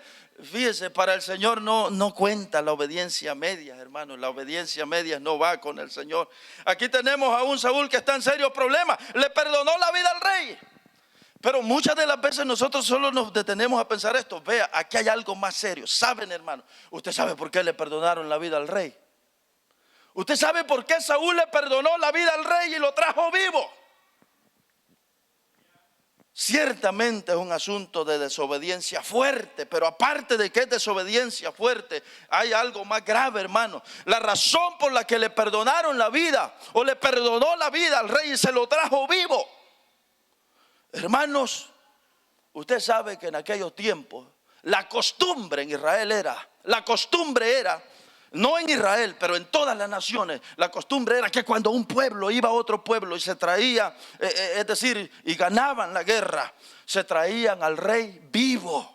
[SPEAKER 1] Fíjese, para el Señor no cuenta la obediencia media, hermanos. La obediencia media no va con el Señor. Aquí tenemos a un Saúl que está en serios problemas. Le perdonó la vida al rey. Pero muchas de las veces nosotros solo nos detenemos a pensar esto. Vea, aquí hay algo más serio. ¿Saben, hermano? ¿Usted sabe por qué le perdonaron la vida al rey? ¿Usted sabe por qué Saúl le perdonó la vida al rey y lo trajo vivo? Ciertamente es un asunto de desobediencia fuerte, pero aparte de que es desobediencia fuerte, hay algo más grave, hermano. La razón por la que le perdonaron la vida o le perdonó la vida al rey y se lo trajo vivo. Hermanos, usted sabe que en aquellos tiempos la costumbre en Israel era, no en Israel, pero en todas las naciones, la costumbre era que cuando un pueblo iba a otro pueblo y se traía, es decir, y ganaban la guerra, se traían al rey vivo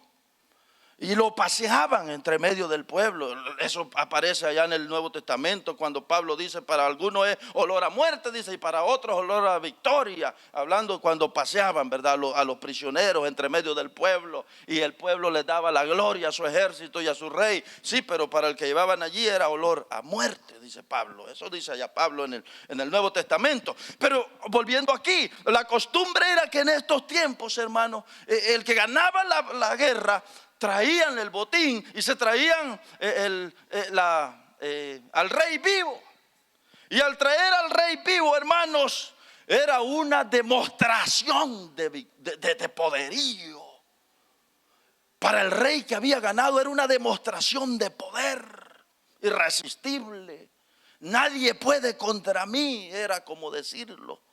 [SPEAKER 1] y lo paseaban entre medio del pueblo. Eso aparece allá en el Nuevo Testamento cuando Pablo dice, para algunos es olor a muerte, dice, y para otros olor a victoria, hablando cuando paseaban, ¿verdad?, a los prisioneros entre medio del pueblo, y el pueblo les daba la gloria a su ejército y a su rey. Sí, pero para el que llevaban allí era olor a muerte, dice Pablo. Eso dice allá Pablo en el Nuevo Testamento. Pero volviendo aquí, la costumbre era que en estos tiempos, hermanos, el que ganaba la guerra, traían el botín y se traían al rey vivo. Y al traer al rey vivo, hermanos, era una demostración de poderío. Para el rey que había ganado era una demostración de poder irresistible. Nadie puede contra mí, era como decirlo.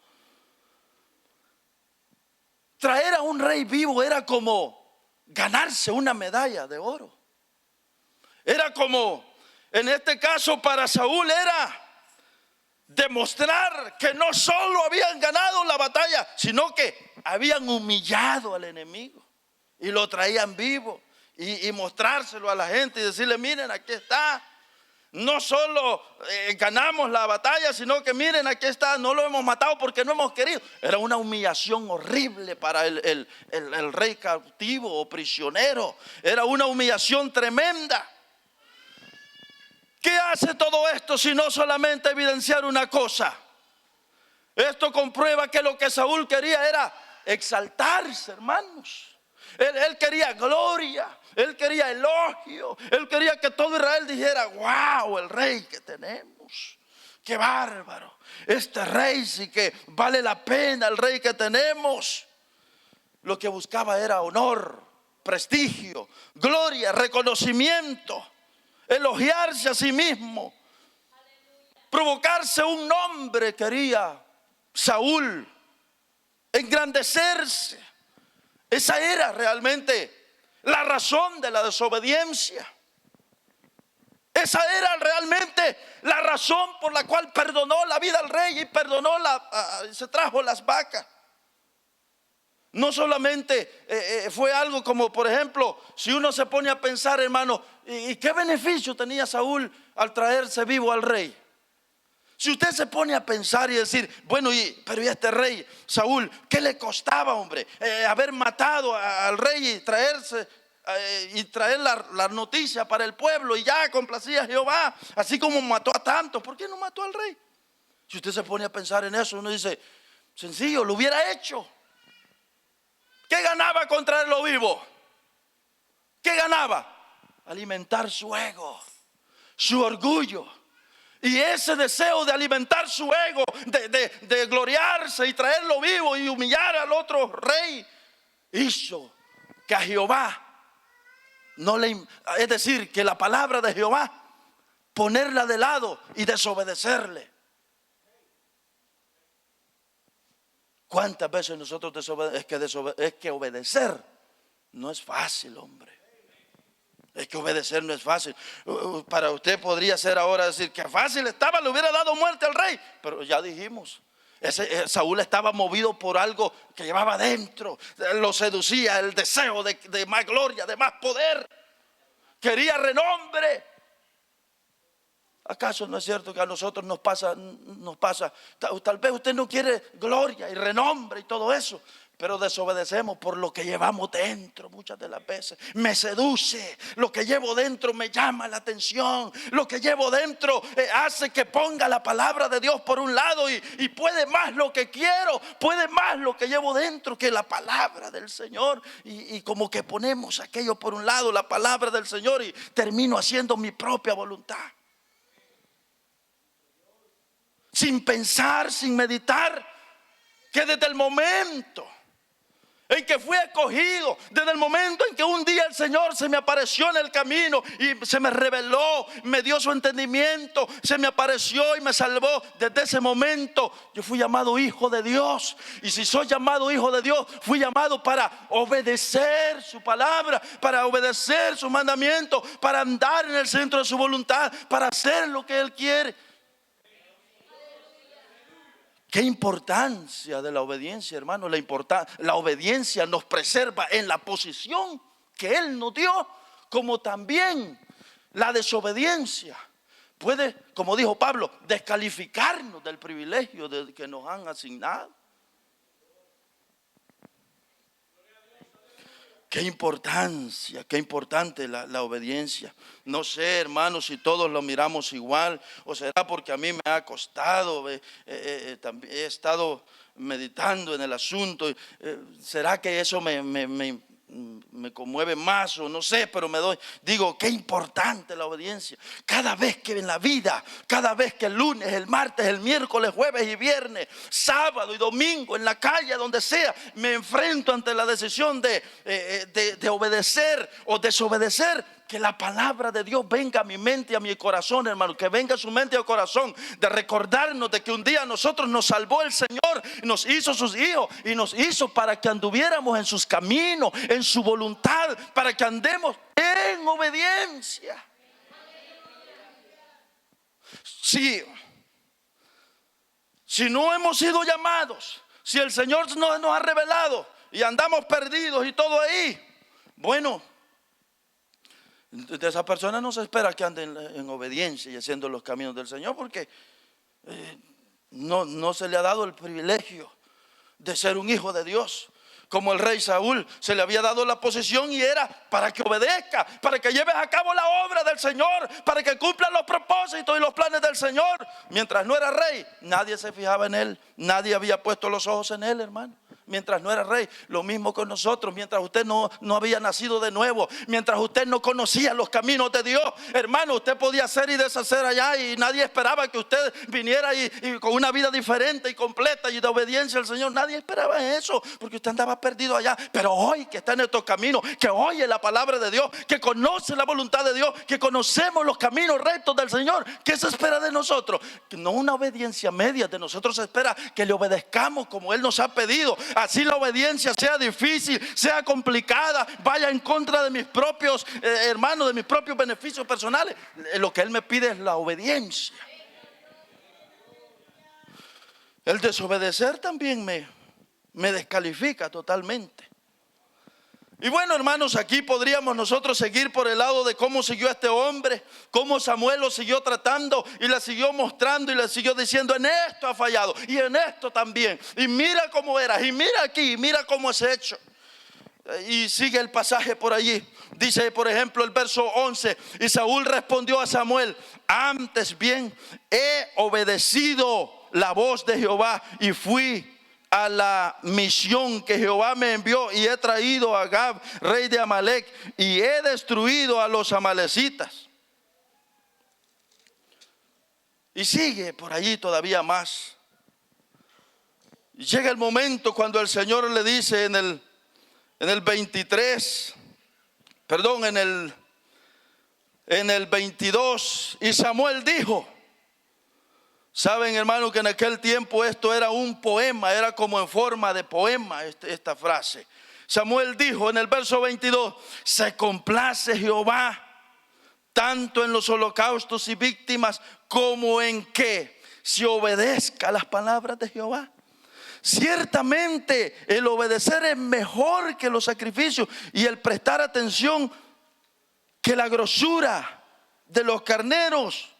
[SPEAKER 1] Traer a un rey vivo era como ganarse una medalla de oro. Era como, en este caso para Saúl, era demostrar que no solo habían ganado la batalla, sino que habían humillado al enemigo y lo traían vivo, y mostrárselo a la gente y decirle, miren, aquí está. No solo ganamos la batalla, sino que miren, aquí está, no lo hemos matado porque no hemos querido. Era una humillación horrible para el rey cautivo o prisionero. Era una humillación tremenda. ¿Qué hace todo esto si no solamente evidenciar una cosa? Esto comprueba que lo que Saúl quería era exaltarse, hermanos. Él quería gloria, él quería elogio, él quería que todo Israel dijera, wow, el rey que tenemos, qué bárbaro, este rey sí que vale la pena, el rey que tenemos. Lo que buscaba era honor, prestigio, gloria, reconocimiento, elogiarse a sí mismo, provocarse un nombre, quería Saúl, engrandecerse. Esa era realmente la razón de la desobediencia. Esa era realmente la razón por la cual perdonó la vida al rey y se trajo las vacas. No solamente fue algo como, por ejemplo, si uno se pone a pensar, hermano, ¿y qué beneficio tenía Saúl al traerse vivo al rey? Si usted se pone a pensar y decir, bueno, pero ¿y este rey, Saúl, qué le costaba, hombre, haber matado al rey y traer la noticia para el pueblo y ya complacía a Jehová, así como mató a tantos? ¿Por qué no mató al rey? Si usted se pone a pensar en eso, uno dice, sencillo, lo hubiera hecho. ¿Qué ganaba con traerlo vivo? ¿Qué ganaba? Alimentar su ego, su orgullo. Y ese deseo de alimentar su ego, de gloriarse y traerlo vivo y humillar al otro rey, hizo que a Jehová es decir, que la palabra de Jehová, ponerla de lado y desobedecerle. ¿Cuántas veces nosotros es que obedecer no es fácil, hombre? Es que obedecer no es fácil. Para usted podría ser ahora decir que fácil estaba, le hubiera dado muerte al rey. Pero ya dijimos, Saúl estaba movido por algo que llevaba dentro. Lo seducía el deseo de más gloria, de más poder. quería renombre. ¿Acaso no es cierto que a nosotros nos pasa, tal vez usted no quiere gloria y renombre y todo eso, pero desobedecemos por lo que llevamos dentro muchas de las veces? Me seduce, lo que llevo dentro me llama la atención, lo que llevo dentro hace que ponga la palabra de Dios por un lado y puede más lo que quiero, puede más lo que llevo dentro que la palabra del Señor, y como que ponemos aquello por un lado, la palabra del Señor, y termino haciendo mi propia voluntad. Sin pensar, sin meditar, que desde el momento en que fui escogido, desde el momento en que un día el Señor se me apareció en el camino y se me reveló, me dio su entendimiento, se me apareció y me salvó, desde ese momento yo fui llamado hijo de Dios. Y si soy llamado hijo de Dios, fui llamado para obedecer su palabra, para obedecer sus mandamientos, para andar en el centro de su voluntad, para hacer lo que Él quiere. Qué importancia de la obediencia, hermano. La obediencia nos preserva en la posición que Él nos dio, como también la desobediencia puede, como dijo Pablo, descalificarnos del privilegio que nos han asignado. Qué importancia, qué importante la obediencia. No sé, hermanos, si todos lo miramos igual, o será porque a mí me ha costado, también he estado meditando en el asunto. ¿Será que eso me conmueve más, o no sé? Pero digo, qué importante la obediencia. Cada vez que en la vida, cada vez que el lunes, el martes, el miércoles, jueves y viernes, sábado y domingo, en la calle, donde sea, me enfrento ante la decisión de obedecer o desobedecer, que la palabra de Dios venga a mi mente y a mi corazón, hermano. Que venga a su mente y al corazón, de recordarnos de que un día a nosotros nos salvó el Señor, nos hizo sus hijos y nos hizo para que anduviéramos en sus caminos, en su voluntad, para que andemos en obediencia. Si no hemos sido llamados, si el Señor no nos ha revelado y andamos perdidos y todo ahí, bueno, de esa persona no se espera que anden en obediencia y haciendo los caminos del Señor, porque no se le ha dado el privilegio de ser un hijo de Dios. Como el rey Saúl, se le había dado la posesión y era para que obedezca, para que lleves a cabo la obra del Señor, para que cumpla los propósitos y los planes del Señor. Mientras no era rey, nadie se fijaba en él, nadie había puesto los ojos en él, hermano. Mientras no era rey, lo mismo con nosotros. Mientras usted no había nacido de nuevo, mientras usted no conocía los caminos de Dios, hermano, usted podía hacer y deshacer allá, y nadie esperaba que usted viniera y con una vida diferente y completa y de obediencia al Señor. Nadie esperaba eso, porque usted andaba perdido allá. Pero hoy que está en estos caminos, que oye la palabra de Dios, que conoce la voluntad de Dios, que conocemos los caminos rectos del Señor, ¿qué se espera de nosotros? No una obediencia media. De nosotros se espera que le obedezcamos como Él nos ha pedido. Así la obediencia sea difícil, sea complicada, vaya en contra de mis propios hermanos, de mis propios beneficios personales. Lo que Él me pide es la obediencia. El desobedecer también me descalifica totalmente. Y bueno, hermanos, aquí podríamos nosotros seguir por el lado de cómo siguió este hombre, cómo Samuel lo siguió tratando y le siguió mostrando y le siguió diciendo: en esto ha fallado y en esto también, y mira cómo eras, y mira aquí, y mira cómo es hecho. Y sigue el pasaje por allí. Dice, por ejemplo, el verso 11: y Saúl respondió a Samuel: antes bien he obedecido la voz de Jehová y fui a la misión que Jehová me envió, y he traído a Agag, rey de Amalec, y he destruido a los amalecitas. Y sigue por allí todavía más. Llega el momento cuando el Señor le dice en el 23, perdón, en el 22, y Samuel dijo. Saben, hermano, que en aquel tiempo esto era un poema, era como en forma de poema esta frase. Samuel dijo en el verso 22: se complace Jehová tanto en los holocaustos y víctimas como en que se obedezca las palabras de Jehová. Ciertamente el obedecer es mejor que los sacrificios, y el prestar atención que la grosura de los carneros.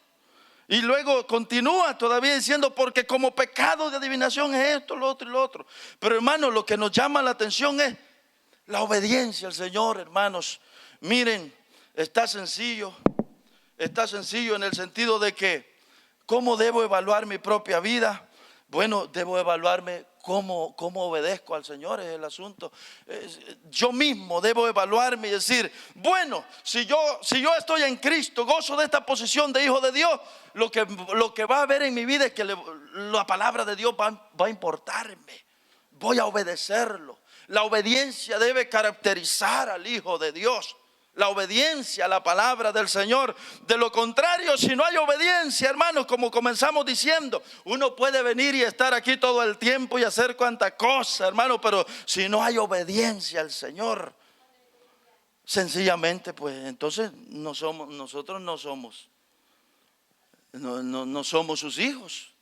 [SPEAKER 1] Y luego continúa todavía diciendo, porque como pecado de adivinación es esto, lo otro y lo otro. Pero hermanos, lo que nos llama la atención es la obediencia al Señor, hermanos. Miren, está sencillo en el sentido de que, ¿cómo debo evaluar mi propia vida? Bueno, debo evaluarme cómo obedezco al Señor, es el asunto. Yo mismo debo evaluarme y decir, bueno, si yo estoy en Cristo, gozo de esta posición de hijo de Dios, lo que va a haber en mi vida es que la palabra de Dios va a importarme. Voy a obedecerlo. La obediencia debe caracterizar al Hijo de Dios. La obediencia a la palabra del Señor. De lo contrario, si no hay obediencia, hermanos, como comenzamos diciendo, uno puede venir y estar aquí todo el tiempo y hacer cuanta cosa, hermano, pero si no hay obediencia al Señor, sencillamente, pues entonces nosotros no somos sus hijos.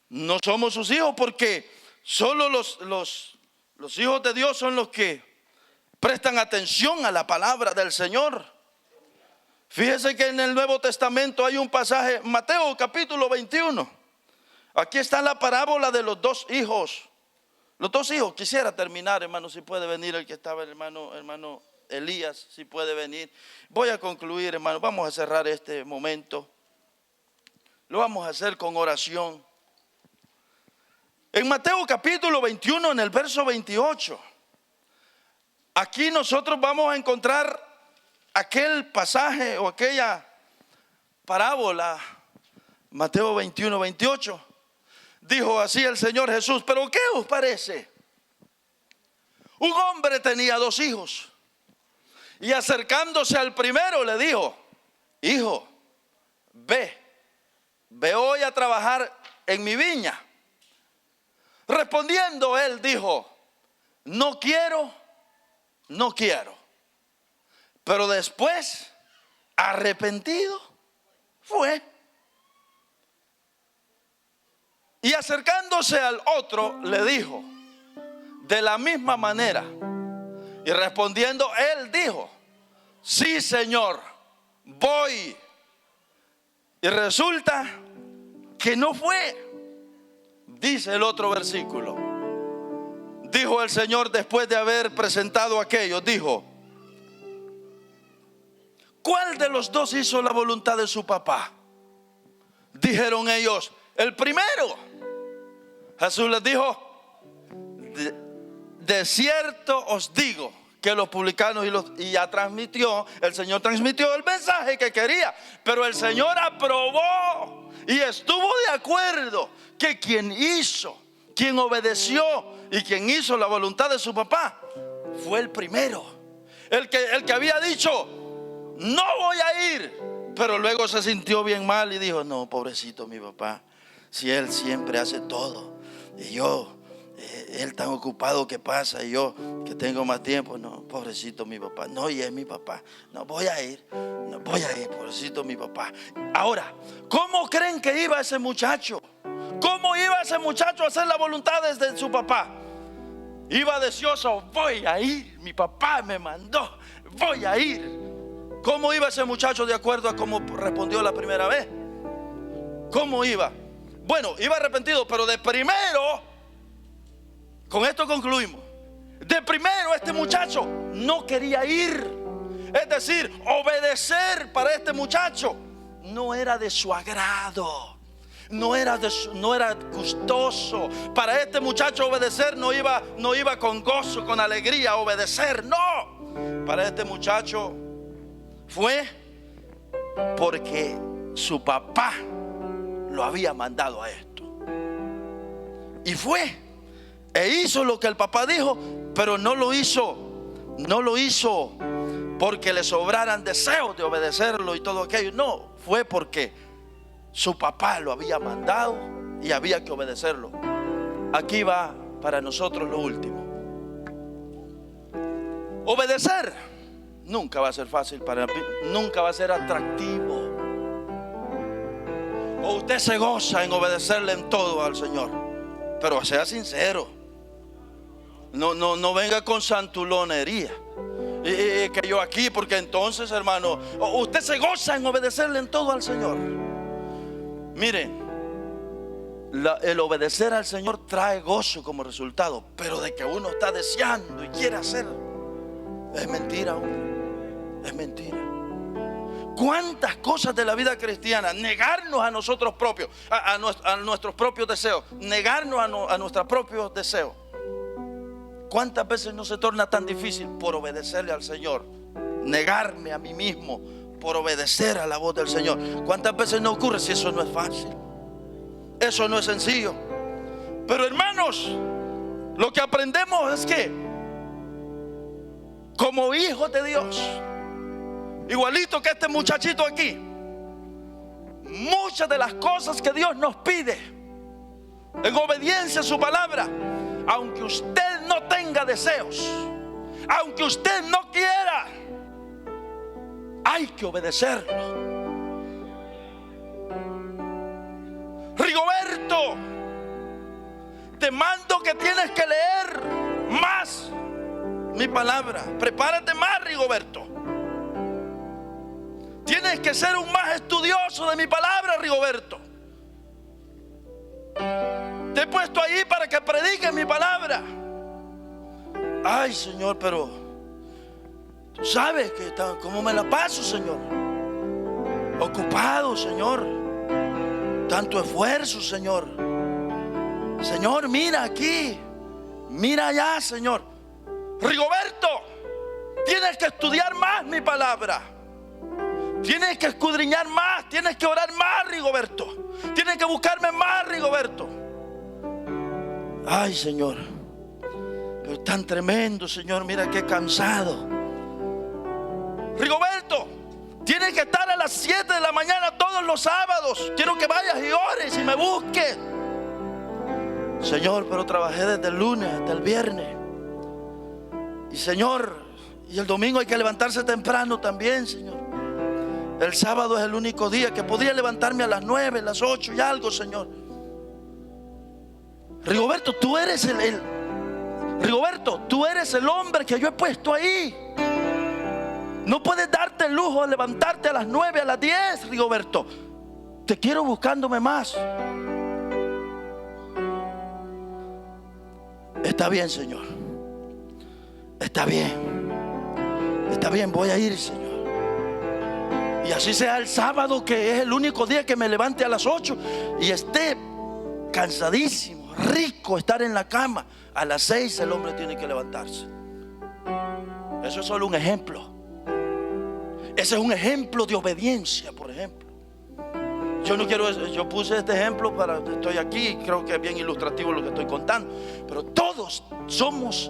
[SPEAKER 1] No somos sus hijos, porque solo los hijos de Dios son los que prestan atención a la palabra del Señor. Fíjese que en el Nuevo Testamento hay un pasaje, Mateo capítulo 21. Aquí está la parábola de los dos hijos. Los dos hijos. Quisiera terminar, hermano, si puede venir el que estaba, hermano Elías, si puede venir. Voy a concluir, hermano. Vamos a cerrar este momento. Lo vamos a hacer con oración. En Mateo capítulo 21, en el verso 28. Aquí nosotros vamos a encontrar aquel pasaje o aquella parábola. Mateo 21, 28. Dijo así el Señor Jesús: ¿pero qué os parece? Un hombre tenía dos hijos, y acercándose al primero le dijo: hijo, ve hoy a trabajar en mi viña. Respondiendo él dijo: no quiero. Pero después, arrepentido, fue. Y acercándose al otro le dijo de la misma manera. Y respondiendo él dijo: sí, Señor, voy. Y resulta que no fue. Dice el otro versículo. Dijo el Señor, después de haber presentado aquello, dijo: ¿cuál de los dos hizo la voluntad de su papá? Dijeron ellos: el primero. Jesús les dijo: de cierto os digo que los publicanos y ya transmitió, el Señor transmitió el mensaje que quería, pero el Señor aprobó y estuvo de acuerdo que quien obedeció y quien hizo la voluntad de su papá fue el primero. El que había dicho: no voy a ir, pero luego se sintió bien mal y dijo: no, pobrecito mi papá, si él siempre hace todo y yo, él tan ocupado que pasa y yo que tengo más tiempo. No, pobrecito mi papá, no, y es mi papá, no voy a ir, pobrecito mi papá. Ahora, ¿cómo creen que iba ese muchacho? ¿Cómo iba ese muchacho a hacer la voluntad de su papá? Iba deseoso: voy a ir, mi papá me mandó, voy a ir. ¿Cómo iba ese muchacho de acuerdo a cómo respondió la primera vez? ¿Cómo iba? Bueno, iba arrepentido, pero de primero, con esto concluimos, de primero este muchacho no quería ir. Es decir, obedecer para este muchacho no era de su agrado. No era gustoso. Para este muchacho obedecer no iba con gozo, con alegría. Obedecer, no. Para este muchacho fue porque su papá lo había mandado a esto. Y fue e hizo lo que el papá dijo, pero no lo hizo porque le sobraran deseos de obedecerlo y todo aquello. No, fue porque su papá lo había mandado y había que obedecerlo. Aquí va para nosotros lo último. Obedecer nunca va a ser fácil nunca va a ser atractivo. O usted se goza en obedecerle en todo al Señor, pero sea sincero. No venga con santulonería. que yo aquí, porque entonces, hermano, usted se goza en obedecerle en todo al Señor. Miren, el obedecer al Señor trae gozo como resultado, pero de que uno está deseando y quiere hacer, es mentira, hombre, es mentira. ¿Cuántas cosas de la vida cristiana? Negarnos a nosotros propios, a nuestros propios deseos, negarnos a nuestros propios deseos. ¿Cuántas veces no se torna tan difícil por obedecerle al Señor? Negarme a mí mismo por obedecer a la voz del Señor. ¿Cuántas veces no ocurre? Si eso no es fácil, eso no es sencillo. Pero hermanos, lo que aprendemos es que como hijos de Dios, igualito que este muchachito aquí, muchas de las cosas que Dios nos pide en obediencia a su palabra, aunque usted no tenga deseos, aunque usted no quiera, hay que obedecerlo. Rigoberto, te mando que tienes que leer más mi palabra. Prepárate más, Rigoberto. Tienes que ser un más estudioso de mi palabra, Rigoberto. Te he puesto ahí para que prediques mi palabra. Ay, Señor, pero tú sabes que cómo me la paso, Señor. Ocupado, Señor. Tanto esfuerzo, Señor. Señor, mira aquí, mira allá, Señor. Rigoberto, tienes que estudiar más mi palabra. Tienes que escudriñar más, tienes que orar más, Rigoberto. Tienes que buscarme más, Rigoberto. Ay, Señor, pero es tan tremendo, Señor, mira qué cansado. Rigoberto, tienes que estar a las 7 de la mañana todos los sábados. Quiero que vayas y ores y me busques. Señor, pero trabajé desde el lunes hasta el viernes. Y Señor, y el domingo hay que levantarse temprano también, Señor. El sábado es el único día que podría levantarme a las 9, las 8 y algo, Señor. Rigoberto, tú eres Rigoberto, tú eres el hombre que yo he puesto ahí. No puedes darte el lujo de levantarte a las 9, a las 10, Rigoberto. Te quiero buscándome más. Está bien, Señor. Está bien. Está bien, voy a ir, Señor. Y así sea el sábado, que es el único día que me levante a las 8 y esté cansadísimo, rico, estar en la cama. A las 6 el hombre tiene que levantarse. Eso es solo un ejemplo. Ese es un ejemplo de obediencia, por ejemplo. Yo puse este ejemplo estoy aquí, creo que es bien ilustrativo lo que estoy contando. Pero todos somos,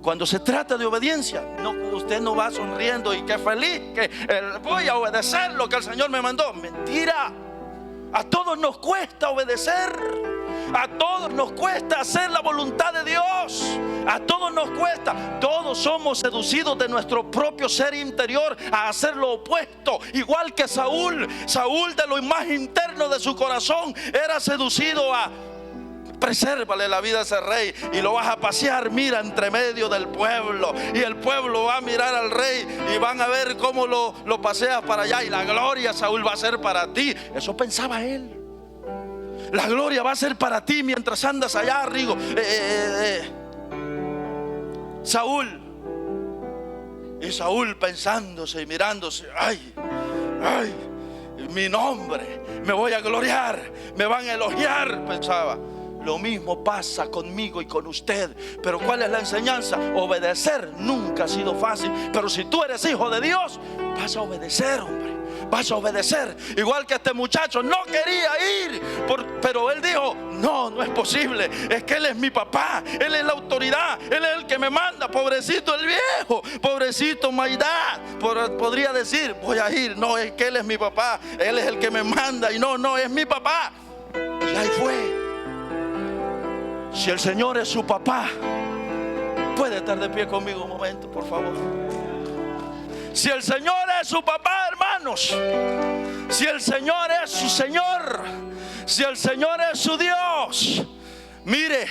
[SPEAKER 1] cuando se trata de obediencia, usted no va sonriendo y que feliz, que voy a obedecer lo que el Señor me mandó. Mentira. A todos nos cuesta obedecer. A todos nos cuesta hacer la voluntad de Dios. A todos nos cuesta. Todos somos seducidos de nuestro propio ser interior a hacer lo opuesto. Igual que Saúl. Saúl, de lo más interno de su corazón, era seducido a: presérvale la vida a ese rey y lo vas a pasear, mira, entre medio del pueblo, y el pueblo va a mirar al rey y van a ver cómo lo paseas para allá, y la gloria, Saúl, va a ser para ti. Eso pensaba él. La gloria va a ser para ti mientras andas allá, Rigo. Saúl. Y Saúl pensándose y mirándose: ay, mi nombre, me voy a gloriar, me van a elogiar, pensaba. Lo mismo pasa conmigo y con usted. Pero ¿cuál es la enseñanza? Obedecer nunca ha sido fácil. Pero si tú eres hijo de Dios, vas a obedecer, hombre. Vas a obedecer. Igual que este muchacho no quería ir, pero él dijo: no es posible. Es que Él es mi papá, Él es la autoridad, Él es el que me manda. Pobrecito el viejo, pobrecito Maidad. Podría decir: voy a ir. No, es que Él es mi papá, Él es el que me manda. Y no, es mi papá. Y ahí fue. Si el Señor es su papá, puede estar de pie conmigo un momento, por favor. Si el Señor es su papá, hermanos, si el Señor es su Señor, si el Señor es su Dios, mire,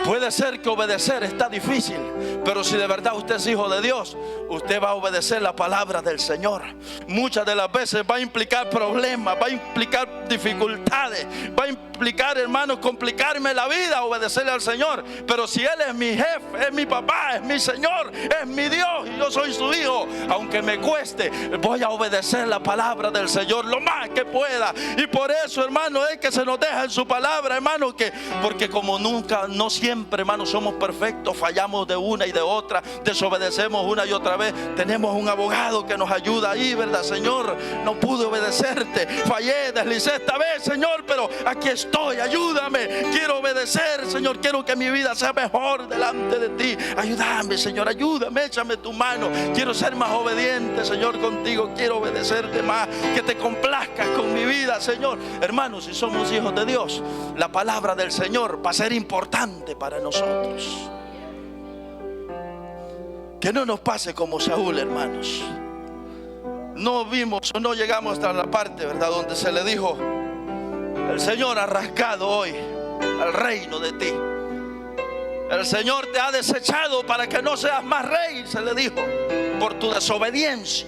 [SPEAKER 1] Puede ser que obedecer está difícil, pero si de verdad usted es hijo de Dios, usted va a obedecer la palabra del Señor. Muchas de las veces va a implicar problemas, va a implicar dificultades, va a implicar, hermanos, complicarme la vida, obedecerle al Señor. Pero si Él es mi jefe, es mi papá, es mi Señor, es mi Dios y yo soy su hijo, aunque me cueste, voy a obedecer la palabra del Señor lo más que pueda. Y por eso, hermano, es que se nos deja en su palabra, hermano, porque como nunca, no siempre, hermano, somos perfectos, fallamos de una y de otra, desobedecemos una y otra vez. Tenemos un abogado que nos ayuda ahí, ¿verdad? Señor, no pude obedecerte, fallé, deslicé esta vez, Señor, pero aquí estoy, ayúdame, quiero obedecer, Señor, quiero que mi vida sea mejor delante de ti. Ayúdame, Señor, ayúdame, échame tu mano. Quiero ser más obediente, Señor, contigo, quiero obedecerte más, que te complazcas con mi vida, Señor. Hermanos, si somos hijos de Dios, la palabra del Señor va a ser importante para nosotros. Que no nos pase como Saúl, hermanos. No vimos o no llegamos hasta la parte, ¿verdad?, donde se le dijo: el Señor ha rasgado hoy el reino de ti. El Señor te ha desechado para que no seas más rey, se le dijo, por tu desobediencia.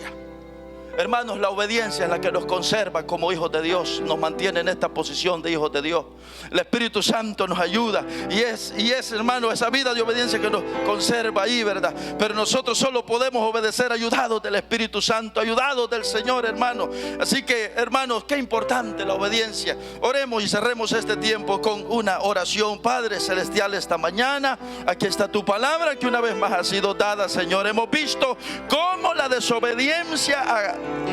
[SPEAKER 1] Hermanos, la obediencia es la que nos conserva como hijos de Dios, nos mantiene en esta posición de hijos de Dios. El Espíritu Santo nos ayuda y es, hermano, esa vida de obediencia que nos conserva ahí, ¿verdad? Pero nosotros solo podemos obedecer ayudados del Espíritu Santo, ayudados del Señor, hermano. Así que, hermanos, qué importante la obediencia. Oremos y cerremos este tiempo con una oración. Padre Celestial, esta mañana aquí está tu palabra que una vez más ha sido dada, Señor. Hemos visto cómo la desobediencia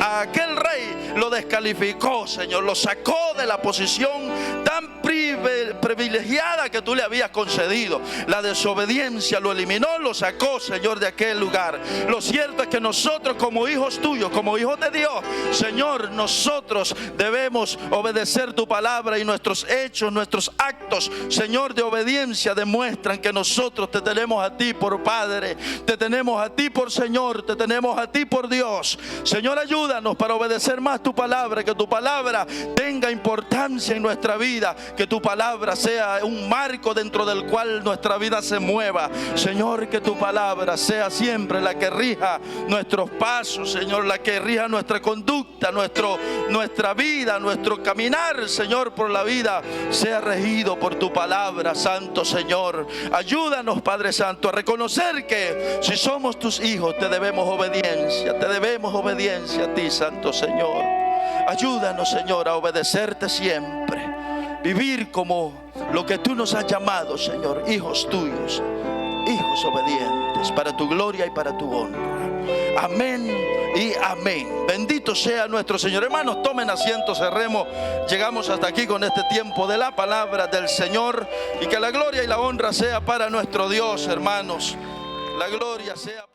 [SPEAKER 1] a aquel rey lo descalificó, Señor, lo sacó de la posición tan privilegiada que tú le habías concedido. La desobediencia lo eliminó, lo sacó, Señor, de aquel lugar. Lo cierto es que nosotros, como hijos tuyos, como hijos de Dios, Señor, nosotros debemos obedecer tu palabra, y nuestros hechos, nuestros actos, Señor, de obediencia demuestran que nosotros te tenemos a ti por Padre, te tenemos a ti por Señor, te tenemos a ti por Dios. Señor, ayúdanos para obedecer más tu palabra, que tu palabra tenga importancia en nuestra vida, que tu palabra sea un marco dentro del cual nuestra vida se mueva. Señor, que tu palabra sea siempre la que rija nuestros pasos, Señor, la que rija nuestra conducta, nuestra vida, nuestro caminar, Señor, por la vida, sea regido por tu palabra, Santo Señor. Ayúdanos, Padre Santo, a reconocer que si somos tus hijos te debemos obediencia a ti, Santo Señor. Ayúdanos, Señor, a obedecerte siempre, vivir como lo que tú nos has llamado, Señor, hijos tuyos, hijos obedientes, para tu gloria y para tu honra. Amén y amén. Bendito sea nuestro Señor. Hermanos, tomen asiento, cerremos. Llegamos hasta aquí con este tiempo de la palabra del Señor, y que la gloria y la honra sea para nuestro Dios, hermanos. La gloria sea